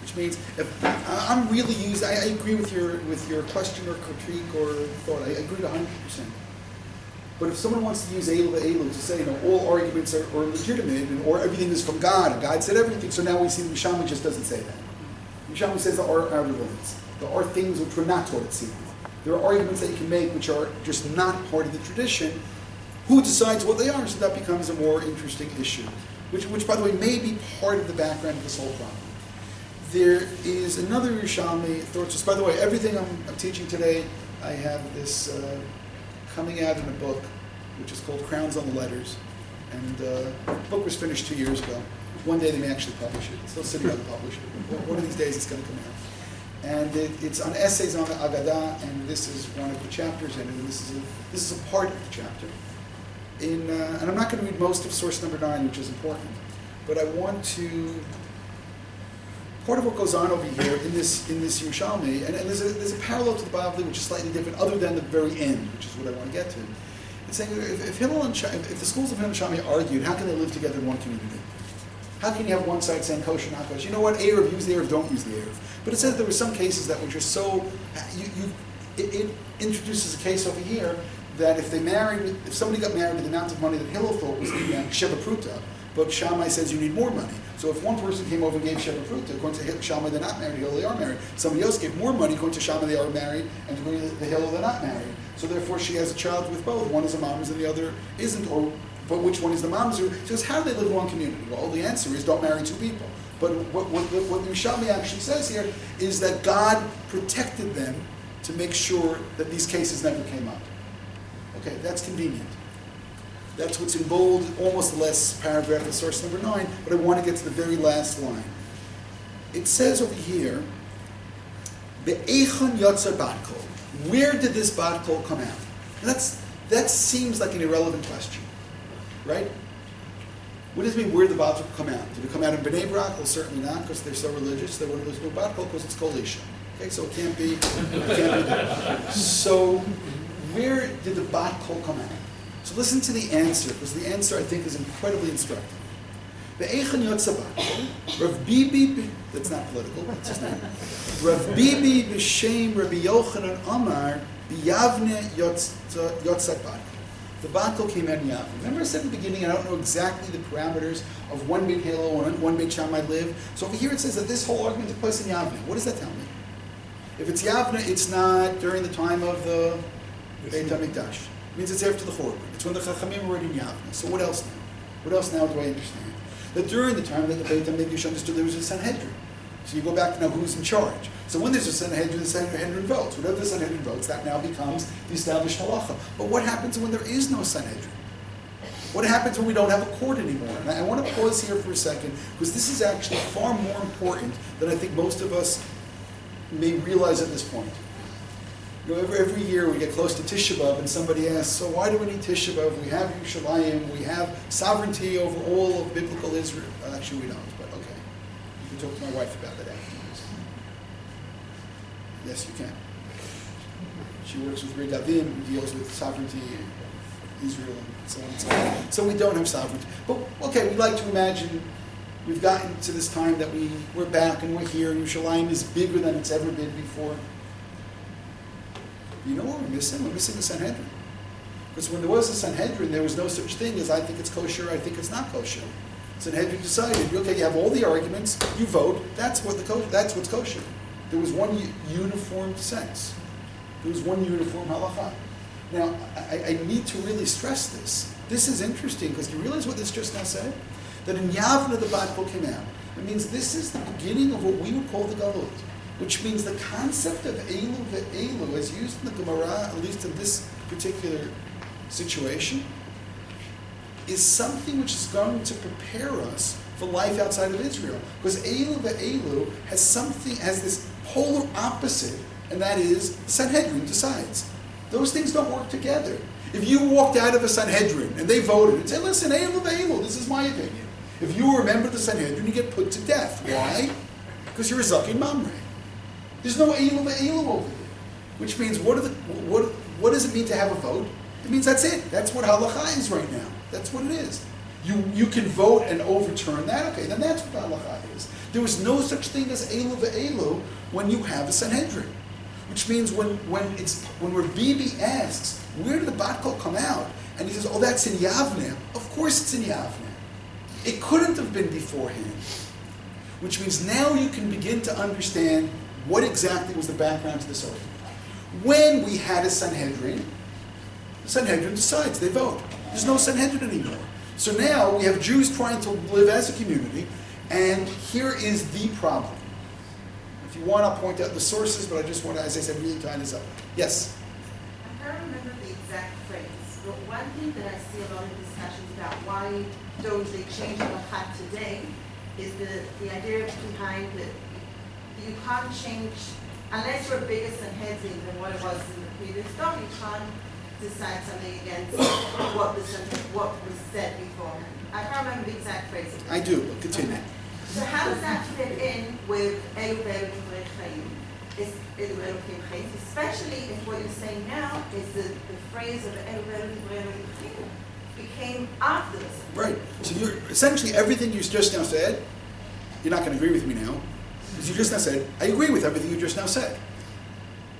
Which means, if I'm really using, I agree with your question or critique or thought. I agree 100%. But if someone wants to use veElu to say, you know, all arguments are legitimate, or everything is from God, and God said everything, so now we see the Yerushalmi just doesn't say that. Yerushalmi says there are outer limits. There are things which were not taught at Sinai. There are arguments that you can make which are just not part of the tradition. Who decides what they are? So that becomes a more interesting issue, which by the way, may be part of the background of this whole problem. There is another Yerushalmi thought. Just by the way, everything I'm teaching today, I have this coming out in a book, which is called Crowns on the Letters. And the book was finished 2 years ago. One day they may actually publish it. It's still sitting on the publisher. One of these days it's going to come out. And it's on essays on the Agadah, and this is one of the chapters in it, and this is a part of the chapter. And I'm not going to read most of source number 9, which is important, but I want to, part of what goes on over here in this Yerushalmi, and there's a parallel to the Bavli which is slightly different, other than the very end, which is what I want to get to. It's saying if the schools of Hillel and Shammai argued, how can they live together in one community? How can you have one side saying kosher, not kosher? You know what, Erev, use the Erev, don't use the Erev. But it says there were some cases that were just so, it introduces a case over here that if somebody got married with the amount of money that Hillel thought was Sheva Pruta, but Shammai says you need more money. So if one person came over and gave Sheva Pruta, according to Shammai they're not married, Hillel they are married. Somebody else gave more money, according to Shammai they are married, and according to Hillel they're not married. So therefore she has a child with both. One is a mamzer and the other isn't, but which one is the mamzer? She says, how do they live in one community? Well, the answer is don't marry two people. But what the Yerushalmi actually says here is that God protected them to make sure that these cases never came up. Okay, that's convenient. That's what's in bold, almost the last paragraph of source number 9, but I want to get to the very last line. It says over here, Be'echon yotzer bat kol. Where did this bat kol come out? And that seems like an irrelevant question, right? What does it mean, where did the bat kol come out? Did it come out in Bnei Brak? Well, certainly not, because they're so religious. They want to do bat kol because it's kol isha. Okay, so it can't be that. So, where did the bat kol come out? So listen to the answer, because the answer I think is incredibly instructive. Ve'echon yotzer bat kol. Rav Bibi, that's not political, that's his name. Rav Bibi b'shem Rabbi Yochanan Amar b'yavne yotzer bat kol. The bat kol came out in Yavne. Remember I said in the beginning, I don't know exactly the parameters of one Beit Hillel and one Beit Shammai live. So over here it says that this whole argument took place in Yavne. What does that tell me? If it's Yavne, it's not during the time of the Beit HaMikdash. It means it's after the Churban. It's when the Chachamim were in Yavne. So what else now? What else now do I understand? That during the time that the Beit HaMikdash understood there was a Sanhedrin. So you go back to now who's in charge. So when there's a Sanhedrin, the Sanhedrin votes. Whatever the Sanhedrin votes, that now becomes the established halacha. But what happens when there is no Sanhedrin? What happens when we don't have a court anymore? And I want to pause here for a second, because this is actually far more important than I think most of us may realize at this point. You know, every year we get close to Tisha B'Av and somebody asks, so why do we need Tisha B'Av? We have Yerushalayim, we have sovereignty over all of biblical Israel. Well, actually we don't, but okay. You can talk to my wife about that afterwards. Yes, you can. She works with Redavim, who deals with sovereignty in Israel and so on and so on. So we don't have sovereignty. But okay, we like to imagine we've gotten to this time that we're back and we're here. Yerushalayim is bigger than it's ever been before. You know what we're missing? We're missing the Sanhedrin. Because when there was a Sanhedrin, there was no such thing as I think it's kosher, I think it's not kosher. Sanhedrin decided, okay, you have all the arguments, you vote, that's what's kosher. There was one uniform sense. There was one uniform halakha. Now, I need to really stress this. This is interesting, because you realize what this just now said? That in Yavne the bat kol came out. It means this is the beginning of what we would call the Galut. Which means the concept of veElu veElu, as used in the Gemara, at least in this particular situation, is something which is going to prepare us for life outside of Israel. Because veElu veElu has this polar opposite, and that is the Sanhedrin decides. Those things don't work together. If you walked out of a Sanhedrin and they voted and said, listen, veElu veElu, this is my opinion. If you were a member of the Sanhedrin, you get put to death. Why? Because you're a Zakin Mamre. There's no veElu veElu over there. Which means, what does it mean to have a vote? It means that's it. That's what halakha is right now. That's what it is. You can vote and overturn that. Okay, then that's what halakha is. There was no such thing as veElu veElu when you have a Sanhedrin. Which means when Rav Bibi asks, where did the bat kol come out? And he says, oh, that's in Yavne. Of course it's in Yavne. It couldn't have been beforehand. Which means now you can begin to understand what exactly was the background to this argument. When we had a Sanhedrin, the Sanhedrin decides, they vote. There's no Sanhedrin anymore. So now we have Jews trying to live as a community, and here is the problem. If you want, I'll point out the sources, but I just want to, as I said, really tie this up. Yes? I can't remember the exact phrase, but one thing that I see a lot of discussions about why don't they change halakha today is the idea behind that you can't change, unless you're bigger Sanhedrin than what it was in the previous dom, you can't decide something against what was said beforehand. I can't remember the exact phrase. I do, but continue. Okay. So how does that fit in with veElu veElu divrei chayim? Is veElu veElu divrei chayim, especially if what you're saying now is the phrase of veElu veElu divrei chayim became after the Sanhedrin. Right. So you're essentially everything you just now said, you're not going to agree with me now. Because you just now said, I agree with everything you just now said.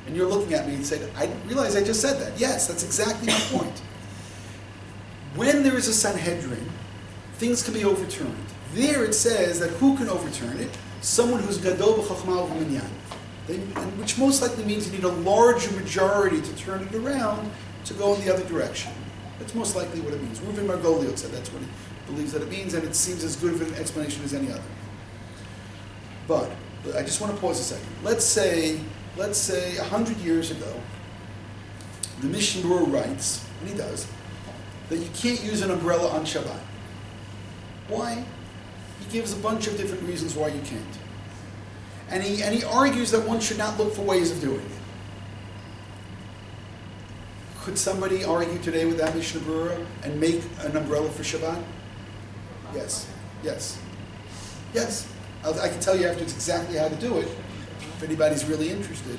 And you're looking at me and said, I realize I just said that. Yes, that's exactly my point. When there is a Sanhedrin, things can be overturned. There it says that who can overturn it? Someone who's gadol b'chachma u'minyan. Which most likely means you need a larger majority to turn it around to go in the other direction. That's most likely what it means. Reuven Margoliot said that's what he believes that it means, and it seems as good of an explanation as any other. But I just want to pause a second. Let's say let's say 100 years ago, the Mishnah Berurah writes, and he does, that you can't use an umbrella on Shabbat. Why? He gives a bunch of different reasons why you can't. And he argues that one should not look for ways of doing it. Could somebody argue today with that Mishnah Berurah and make an umbrella for Shabbat? Yes. Yes. Yes. I can tell you afterwards exactly how to do it, if anybody's really interested.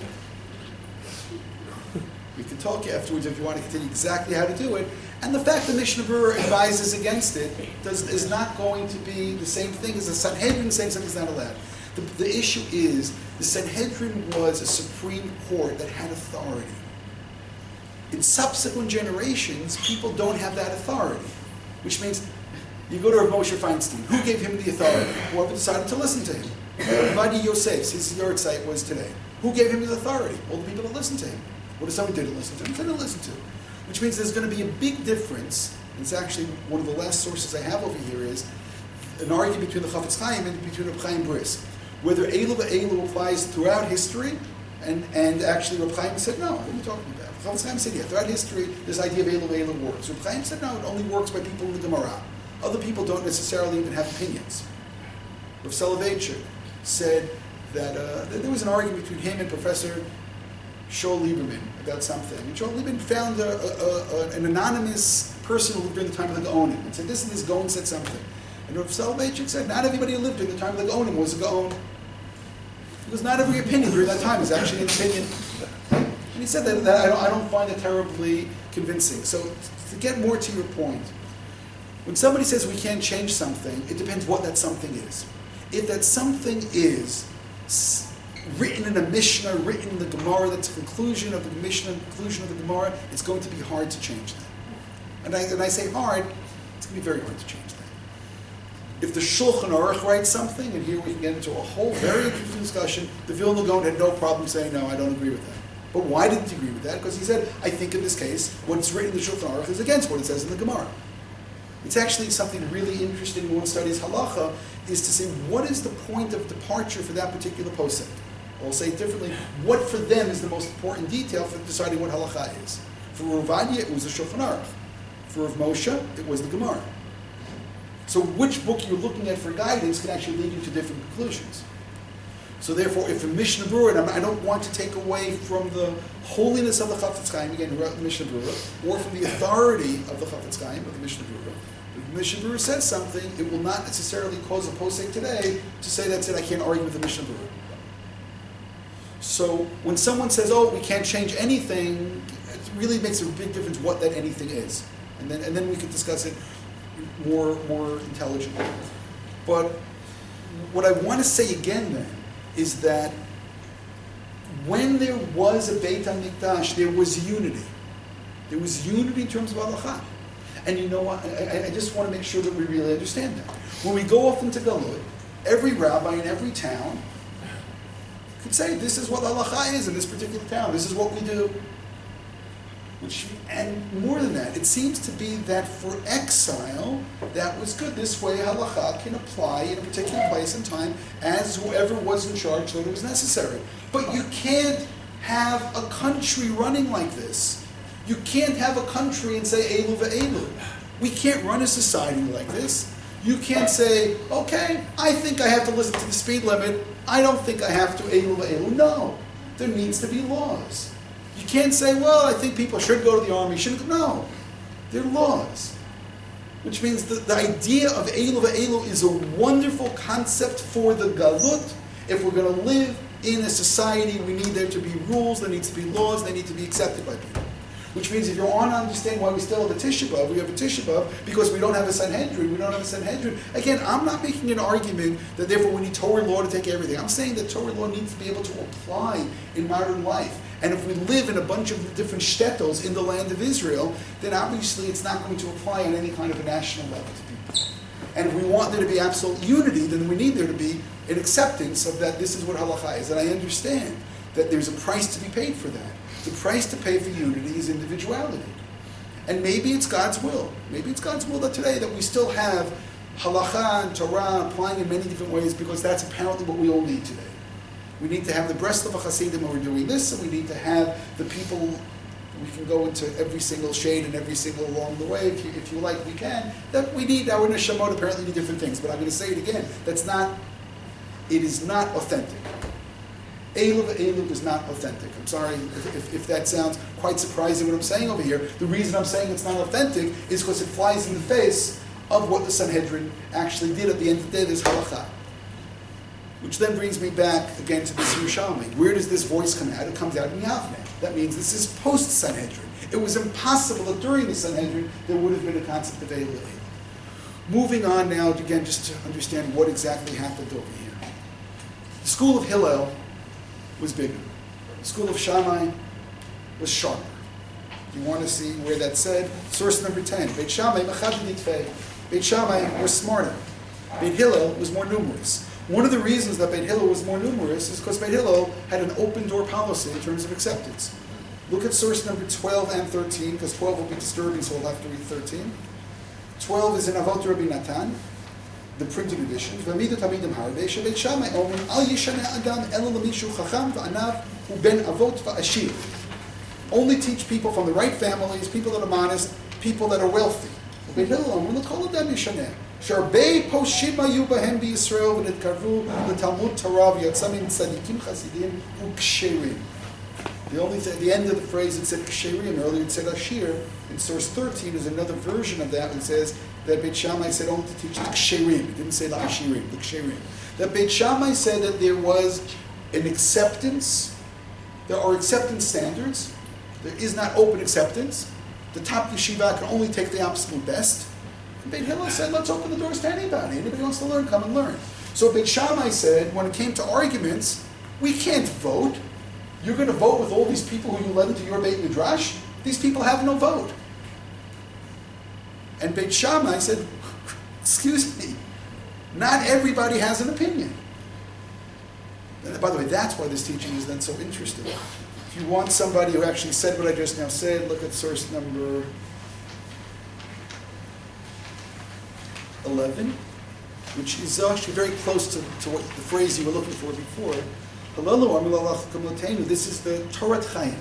We can talk afterwards if you want to continue exactly how to do it. And the fact that Mishnah Berurah advises against it is not going to be the same thing as the Sanhedrin saying something's not allowed. The issue is, the Sanhedrin was a supreme court that had authority. In subsequent generations, people don't have that authority. Which means, you go to Rav Moshe Feinstein. Who gave him the authority? Whoever decided to listen to him. Rav Yosef's, his Yahrzeit was today. Who gave him his authority? All the people that listened to him. What if someone didn't listen to him? They didn't listen to him. Which means there's going to be a big difference. It's actually one of the last sources I have over here is an argument between the Chafetz Chaim and between Reb Chaim Brisk. Whether veElu applies throughout history, and actually Reb Chaim said, no, what are you talking about? Chafetz Chaim said, yeah, throughout history, this idea of veElu works. Reb Chaim said, no, it only works by people in the Gemara. Other people don't necessarily even have opinions. Rav Soloveitchik said that there was an argument between him and Professor Shaul Lieberman about something. And Shaul Lieberman found an anonymous person who lived during the time of the Gaonim and said, this and this Gaon said something. And Rav Soloveitchik said, not everybody who lived during the time of the Gaonim was a Gaon. Because not every opinion during that time is actually an opinion. And he said that I don't find it terribly convincing. So to get more to your point, when somebody says we can't change something, it depends what that something is. If that something is written in a Mishnah, written in the Gemara, that's a conclusion of the Mishnah, conclusion of the Gemara, it's going to be hard to change that. And I say hard, it's going to be very hard to change that. If the Shulchan Aruch writes something, and here we can get into a whole very interesting discussion, the Vilna Gaon had no problem saying, no, I don't agree with that. But why didn't he agree with that? Because he said, I think in this case, what's written in the Shulchan Aruch is against what it says in the Gemara. It's actually something really interesting when one studies halacha, is to say, what is the point of departure for that particular posek? Or I'll say it differently, what for them is the most important detail for deciding what halacha is? For Rav Vadia, it was the Shulchan Aruch. For Rav Moshe, it was the Gemara. So which book you're looking at for guidance can actually lead you to different conclusions. So therefore, if a Mishnah Berurah, and I don't want to take away from the holiness of the Chafetz Chaim, again, the Mishnah Berurah, or from the authority of the Chafetz Chaim, of the Mishnah Berurah. If the Mishnah Berurah says something, it will not necessarily cause a posek today to say that's it, I can't argue with the Mishnah Berurah. So when someone says, oh, we can't change anything, it really makes a big difference what that anything is. And then we can discuss it more intelligently. But what I want to say again then is that when there was a Beit HaMikdash, there was unity. There was unity in terms of halacha. And you know what? I just want to make sure that we really understand that. When we go off into Galut, every rabbi in every town could say, this is what halacha is in this particular town. This is what we do. And more than that, it seems to be that for exile, that was good. This way, halacha can apply in a particular place and time as whoever was in charge thought it was necessary. But you can't have a country running like this. You can't have a country and say, veElu veElu. We can't run a society like this. You can't say, okay, I think I have to listen to the speed limit. I don't think I have to veElu veElu. No, there needs to be laws. You can't say, well, I think people should go to the army, shouldn't go. No, they're laws. Which means the idea of veElu veElu is a wonderful concept for the galut. If we're going to live in a society, we need there to be rules, there needs to be laws, they need to be accepted by people. Which means if you want to understand why we still have a Tisha B'Av, we have a Tisha B'Av because we don't have a Sanhedrin, we don't have a Sanhedrin. Again, I'm not making an argument that therefore we need Torah law to take everything. I'm saying that Torah law needs to be able to apply in modern life. And if we live in a bunch of different shtetls in the land of Israel, then obviously it's not going to apply on any kind of a national level to people. And if we want there to be absolute unity, then we need there to be an acceptance of that this is what halacha is. And I understand that there's a price to be paid for that. The price to pay for unity is individuality. And maybe it's God's will. Maybe it's God's will that today that we still have halacha and Torah applying in many different ways because that's apparently what we all need today. We need to have the Breslov Hasidim who are doing this, and we need to have the people. We can go into every single shade and every single along the way, if you like, we can. That we need our neshamot apparently need different things, but I'm going to say it again. It is not authentic. veElu is not authentic. I'm sorry if that sounds quite surprising what I'm saying over here. The reason I'm saying it's not authentic is because it flies in the face of what the Sanhedrin actually did. At the end of the day, there's halakha. Which then brings me back again to this Yerushalmi. Where does this voice come out? It comes out in Yavne. That means this is post-Sanhedrin. It was impossible that during the Sanhedrin there would have been a concept of veElu. Moving on now, again, just to understand what exactly happened over here. The school of Hillel was bigger. The school of Shammai was sharper. If you want to see where that's said, source number 10. Beit Shammai machad nitfei. Beit Shammai was smarter. Beit Hillel was more numerous. One of the reasons that Beit Hillel was more numerous is because Beit Hillel had an open door policy in terms of acceptance. Look at source number 12 and 13, because 12 will be disturbing, so we'll have to read 13. 12 is in Avot Rabbi Natan, the printed edition. V'amidu tamidim harbe, shebeit Shammai omen, al yishaneh adam ela l'mishu chacham v'anav u'ben avot v'ashir. Only teach people from the right families, people that are modest, people that are wealthy. Beit Hillel omen, l'kol adam yishaneh. Sharbei poshim hayu bahem b'Yisrael v'nitkarvu l'talmud Torah v'yatzamim tzadikim chasidim u'ksherim. The end of the phrase it said ksherim, earlier it said ashir. In source 13 is another version of that. It says that Beit Shammai said only to teach the ksherim. It didn't say the ashirim, the ksherim. That Beit Shammai said that there was an acceptance. There are acceptance standards. There is not open acceptance. The top yeshiva can only take the absolute best. And Beit Hillel said, let's open the doors to anybody. Anybody wants to learn, come and learn. So Beit Shammai said, when it came to arguments, we can't vote. You're going to vote with all these people who you led into your Beit Midrash? These people have no vote. And Beit Shammai said, excuse me, not everybody has an opinion. And by the way, that's why this teaching is then so interesting. If you want somebody who actually said what I just now said, look at source number 11, which is actually very close to what the phrase you were looking for before. This is the Torah Chaim,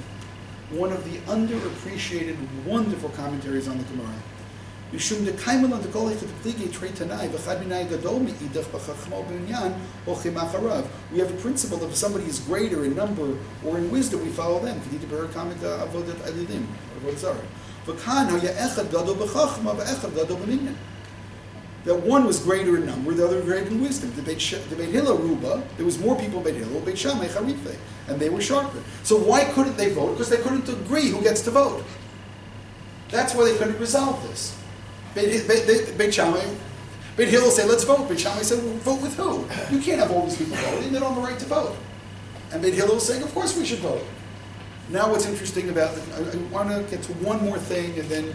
one of the underappreciated, wonderful commentaries on the Gemara. We have a principle that if somebody is greater in number or in wisdom, we follow them. That one was greater in number, the other greater in wisdom. The Beit Hillel Ruba, there was more people in Beit Hillel, Beit Shammai Charife, and they were sharper. So why couldn't they vote? Because they couldn't agree who gets to vote. That's why they couldn't resolve this. Beit Hillel said, let's vote. Beit Shammai said, well, vote with who? You can't have all these people voting, they don't have a right to vote. And Beit Hillel was saying, of course we should vote. Now what's interesting about it, I want to get to one more thing and then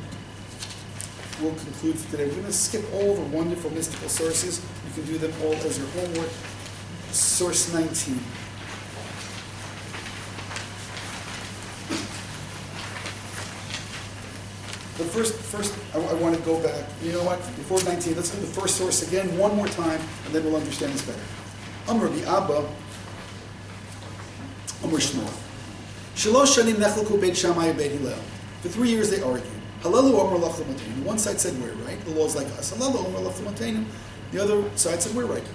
we'll conclude for today. We're going to skip all the wonderful mystical sources. You can do them all as your homework. Source 19. The first, I want to go back. You know what? Before 19, let's do the first source again one more time, and then we'll understand this better. Amr Abba, Amr Shmuel. Shalosh shanim nechelku Beit Shammai Beit Hillel. For 3 years they argued. Halalu Amr Lach L'Mateinim. One side said we're right. The law's like us. Halalu Amr Lach L'Mateinim. The other side said we're right.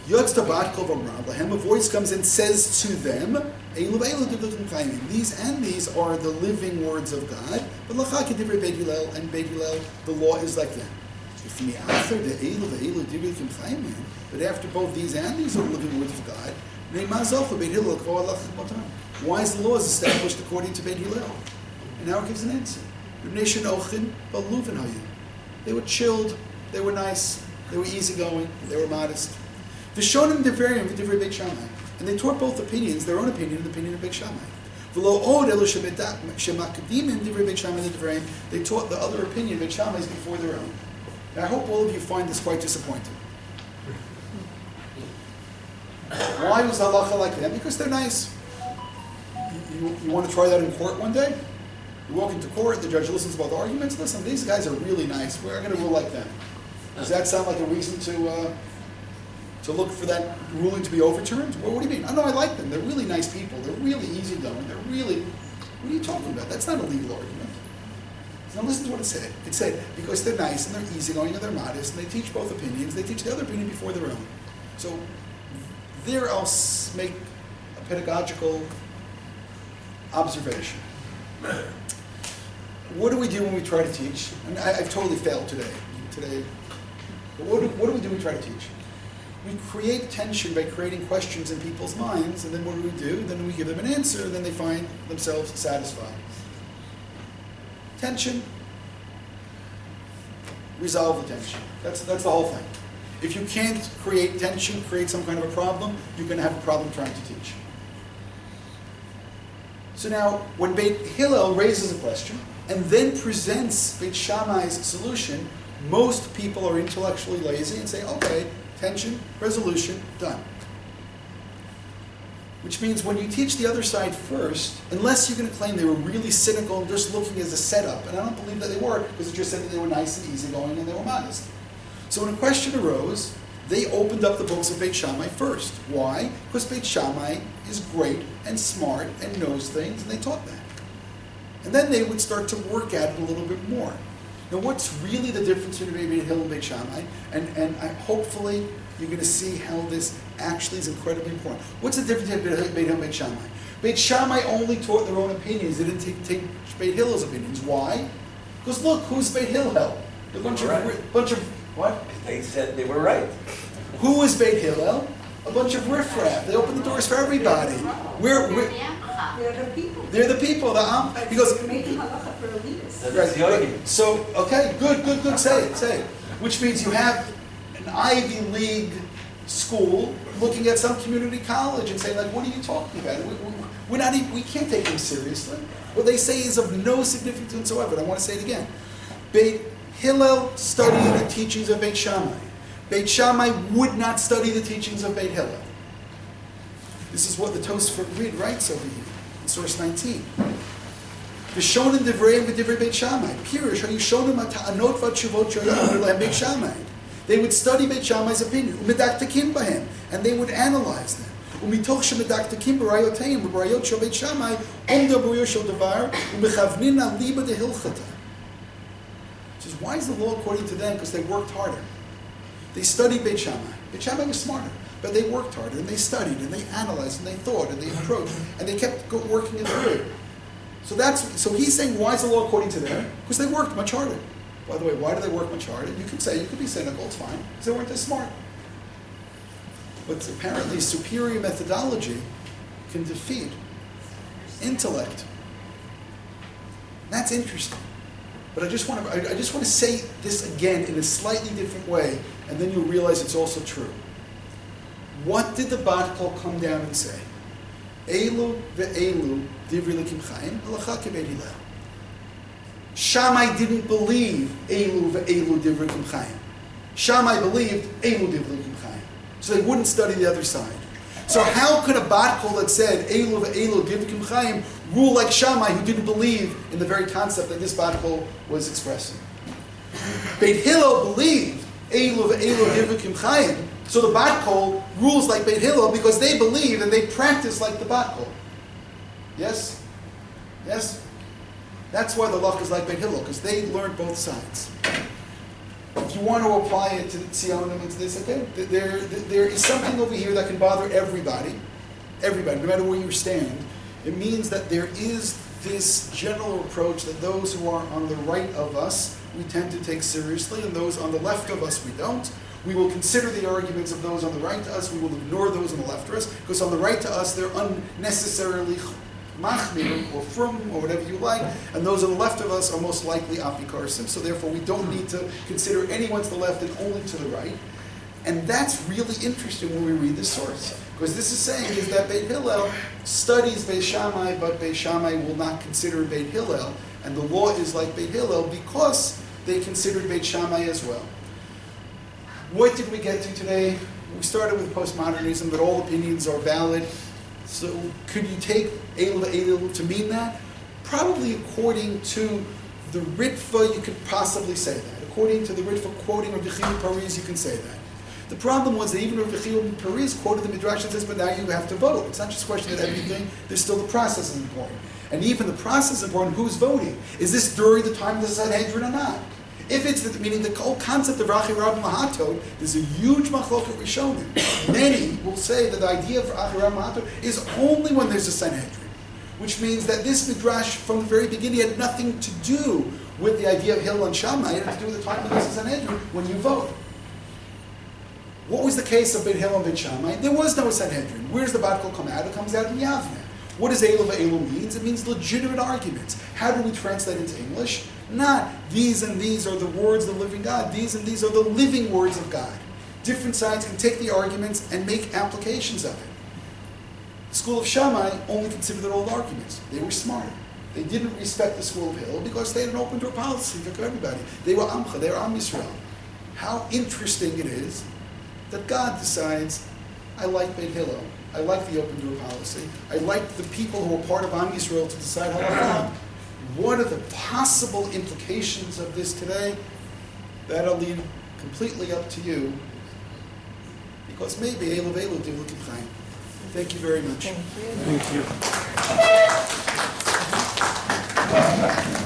Yotz Tabat Kol V'Amrav Lahem. A voice comes and says to them, Eilu veElu Divlutim Chayim. These and these are the living words of God. But Lacha K'divrei Beit Hillel, and Beit Hillel, the law is like them. If mi'acher the Eilu veElu Divlutim Chayim. But after both these and these are the living words of God, Ne'mazal Beit Hillel K'vo Alach L'Matam. Why is the law established according to Beit Hillel? And now it gives an answer. They were chilled, they were nice, they were easygoing, they were modest. And they taught both opinions, their own opinion and the opinion of Beit Shammai. They taught the other opinion, Beit Shammai's, before their own. And I hope all of you find this quite disappointing. Why was halacha like that? Because they're nice. You want to try that in court one day? You walk into court, the judge listens to both arguments. Listen, these guys are really nice. We're going to rule like them. Does that sound like a reason to to look for that ruling to be overturned? Well, what do you mean? Oh, no, I like them. They're really nice people. They're really easygoing. They're really... What are you talking about? That's not a legal argument. Now listen to what it said. It said, because they're nice and they're easygoing and they're modest and they teach both opinions, they teach the other opinion before their own. So there I'll make a pedagogical observation. What do we do when we try to teach? And I've totally failed today. But what do we do when we try to teach? We create tension by creating questions in people's minds, and then what do? Then we give them an answer, and then they find themselves satisfied. Tension, resolve the tension. That's the whole thing. If you can't create tension, create some kind of a problem, you're going to have a problem trying to teach. So now, when Beit Hillel raises a question and then presents Beit Shammai's solution, most people are intellectually lazy and say, okay, tension, resolution, done. Which means when you teach the other side first, unless you're going to claim they were really cynical and just looking as a setup, and I don't believe that they were, because it just said that they were nice and easygoing and they were modest. So when a question arose, they opened up the books of Beit Shammai first. Why? Because Beit Shammai is great and smart and knows things, and they taught that. And then they would start to work at it a little bit more. Now what's really the difference between Beit Hillel and Beit Shammai? And hopefully you're going to see how this actually is incredibly important. What's the difference between Beit Hillel and Beit Shammai? Beit Shammai only taught their own opinions. They didn't take Beit Hillel's opinions. Why? Because look, who's Beit Hillel? A bunch of what? They said they were right. Who is Beit Hillel? A bunch of riffraff. They open the doors for everybody. They're the people. They're the people. Because you're making halacha for elitists. That's the argument. So, okay, good. Say it. Which means you have an Ivy League school looking at some community college and saying, like, what are you talking about? We can't take them seriously. What they say is of no significance whatsoever. And I want to say it again. Beit Hillel studied the teachings of Beit Shammai. Beit Shammai would not study the teachings of Beit Hillel. This is what the Tosfot writes over here in source 19. V'shonim divreim v'divrei Beit Shammai. Pirish hayushonim ha'anot v'atshuvot shoyim lehem Beit Shammai. They would study Beit Shammai's opinion, u'medaktakim bahem, and they would analyze them. U'mitoch shemedaktakim b'rayoteim b'rayot shel Beit Shammai omda b'ruyo shel davar u'mechavnin al liba dehilchata. Says, why is the law according to them? Because they worked harder. They studied Beit Shammai. Beit Shammai was smarter, but they worked harder, and they studied, and they analyzed, and they thought, and they approached, and they kept working it through. So he's saying, why is the law according to them? Because they worked much harder. By the way, why do they work much harder? You could be cynical, it's fine, because they weren't as smart. But apparently superior methodology can defeat intellect. That's interesting. But I just want to say this again in a slightly different way, and then you'll realize it's also true. What did the Bat Kol come down and say? Ve'elu divrei l'kim chayim halacha k'Beit Hillel. Shammai didn't believe ve'elu divrei l'kim chayim. Shammai believed ve'elu divrei l'kim chayim. So they wouldn't study the other side. So how could a Bat Kol that said ve'elu divrei l'kim chayim rule like Shammai, who didn't believe in the very concept that this Bat Kol was expressing? Beit Hillel believed ve'elu divrei l'kim chayim. So the Bat Kol rules like Beit Hillel because they believe and they practice like the Bat Kol. Yes? Yes? That's why the Lach is like Beit Hillel, because they learned both sides. If you want to apply it to the Tzionim and to this, okay, there is something over here that can bother everybody, no matter where you stand. It means that there is this general approach that those who are on the right of us, we tend to take seriously, and those on the left of us, we don't. We will consider the arguments of those on the right to us, we will ignore those on the left of us, because on the right to us, they're unnecessarily machmir, or frum, or whatever you like, and those on the left of us are most likely apikarsim, so therefore we don't need to consider anyone to the left and only to the right. And that's really interesting when we read this source, because this is saying is that Beit Hillel studies Beit Shammai, but Beit Shammai will not consider Beit Hillel, and the law is like Beit Hillel because they considered Beit Shammai as well. What did we get to today? We started with postmodernism, that all opinions are valid. So could you take ve'elu to mean that? Probably according to the Ritva, you could possibly say that. According to the Ritva quoting of Yechim Paris, you can say that. The problem was that even Rav Yechiel Paris quoted the Midrash and says, but now you have to vote. It's not just a question of everything, there's still the process is important. And even the process is important, who's voting? Is this during the time of the Sanhedrin or not? If it's, meaning the whole concept of Rachi Rab Mahato, there's a huge machloket Rishonim. Many will say that the idea of Rachi Rab Mahato is only when there's a Sanhedrin, which means that this Midrash from the very beginning had nothing to do with the idea of Hillel and Shammai. It had to do with the time when there's a Sanhedrin, when you vote. What was the case of Ben Hillel and Ben Shammai? There was no Sanhedrin. Where does the Bat Kol come out? It comes out in Yavne. What does veElu veElu means? It means legitimate arguments. How do we translate into English? Not these and these are the words of the living God. These and these are the living words of God. Different sides can take the arguments and make applications of it. The school of Shammai only considered their old arguments. They were smart. They didn't respect the school of Hillel because they had an open door policy for everybody. They were Amcha, they were Am Yisrael. How interesting it is that God decides, I like Ben Hillel. I like the open door policy. I like the people who are part of Am Yisrael to decide halakha. What are the possible implications of this today? That'll leave completely up to you. Because maybe veElu veElu do look at. Thank you very much. Thank you. Thank you.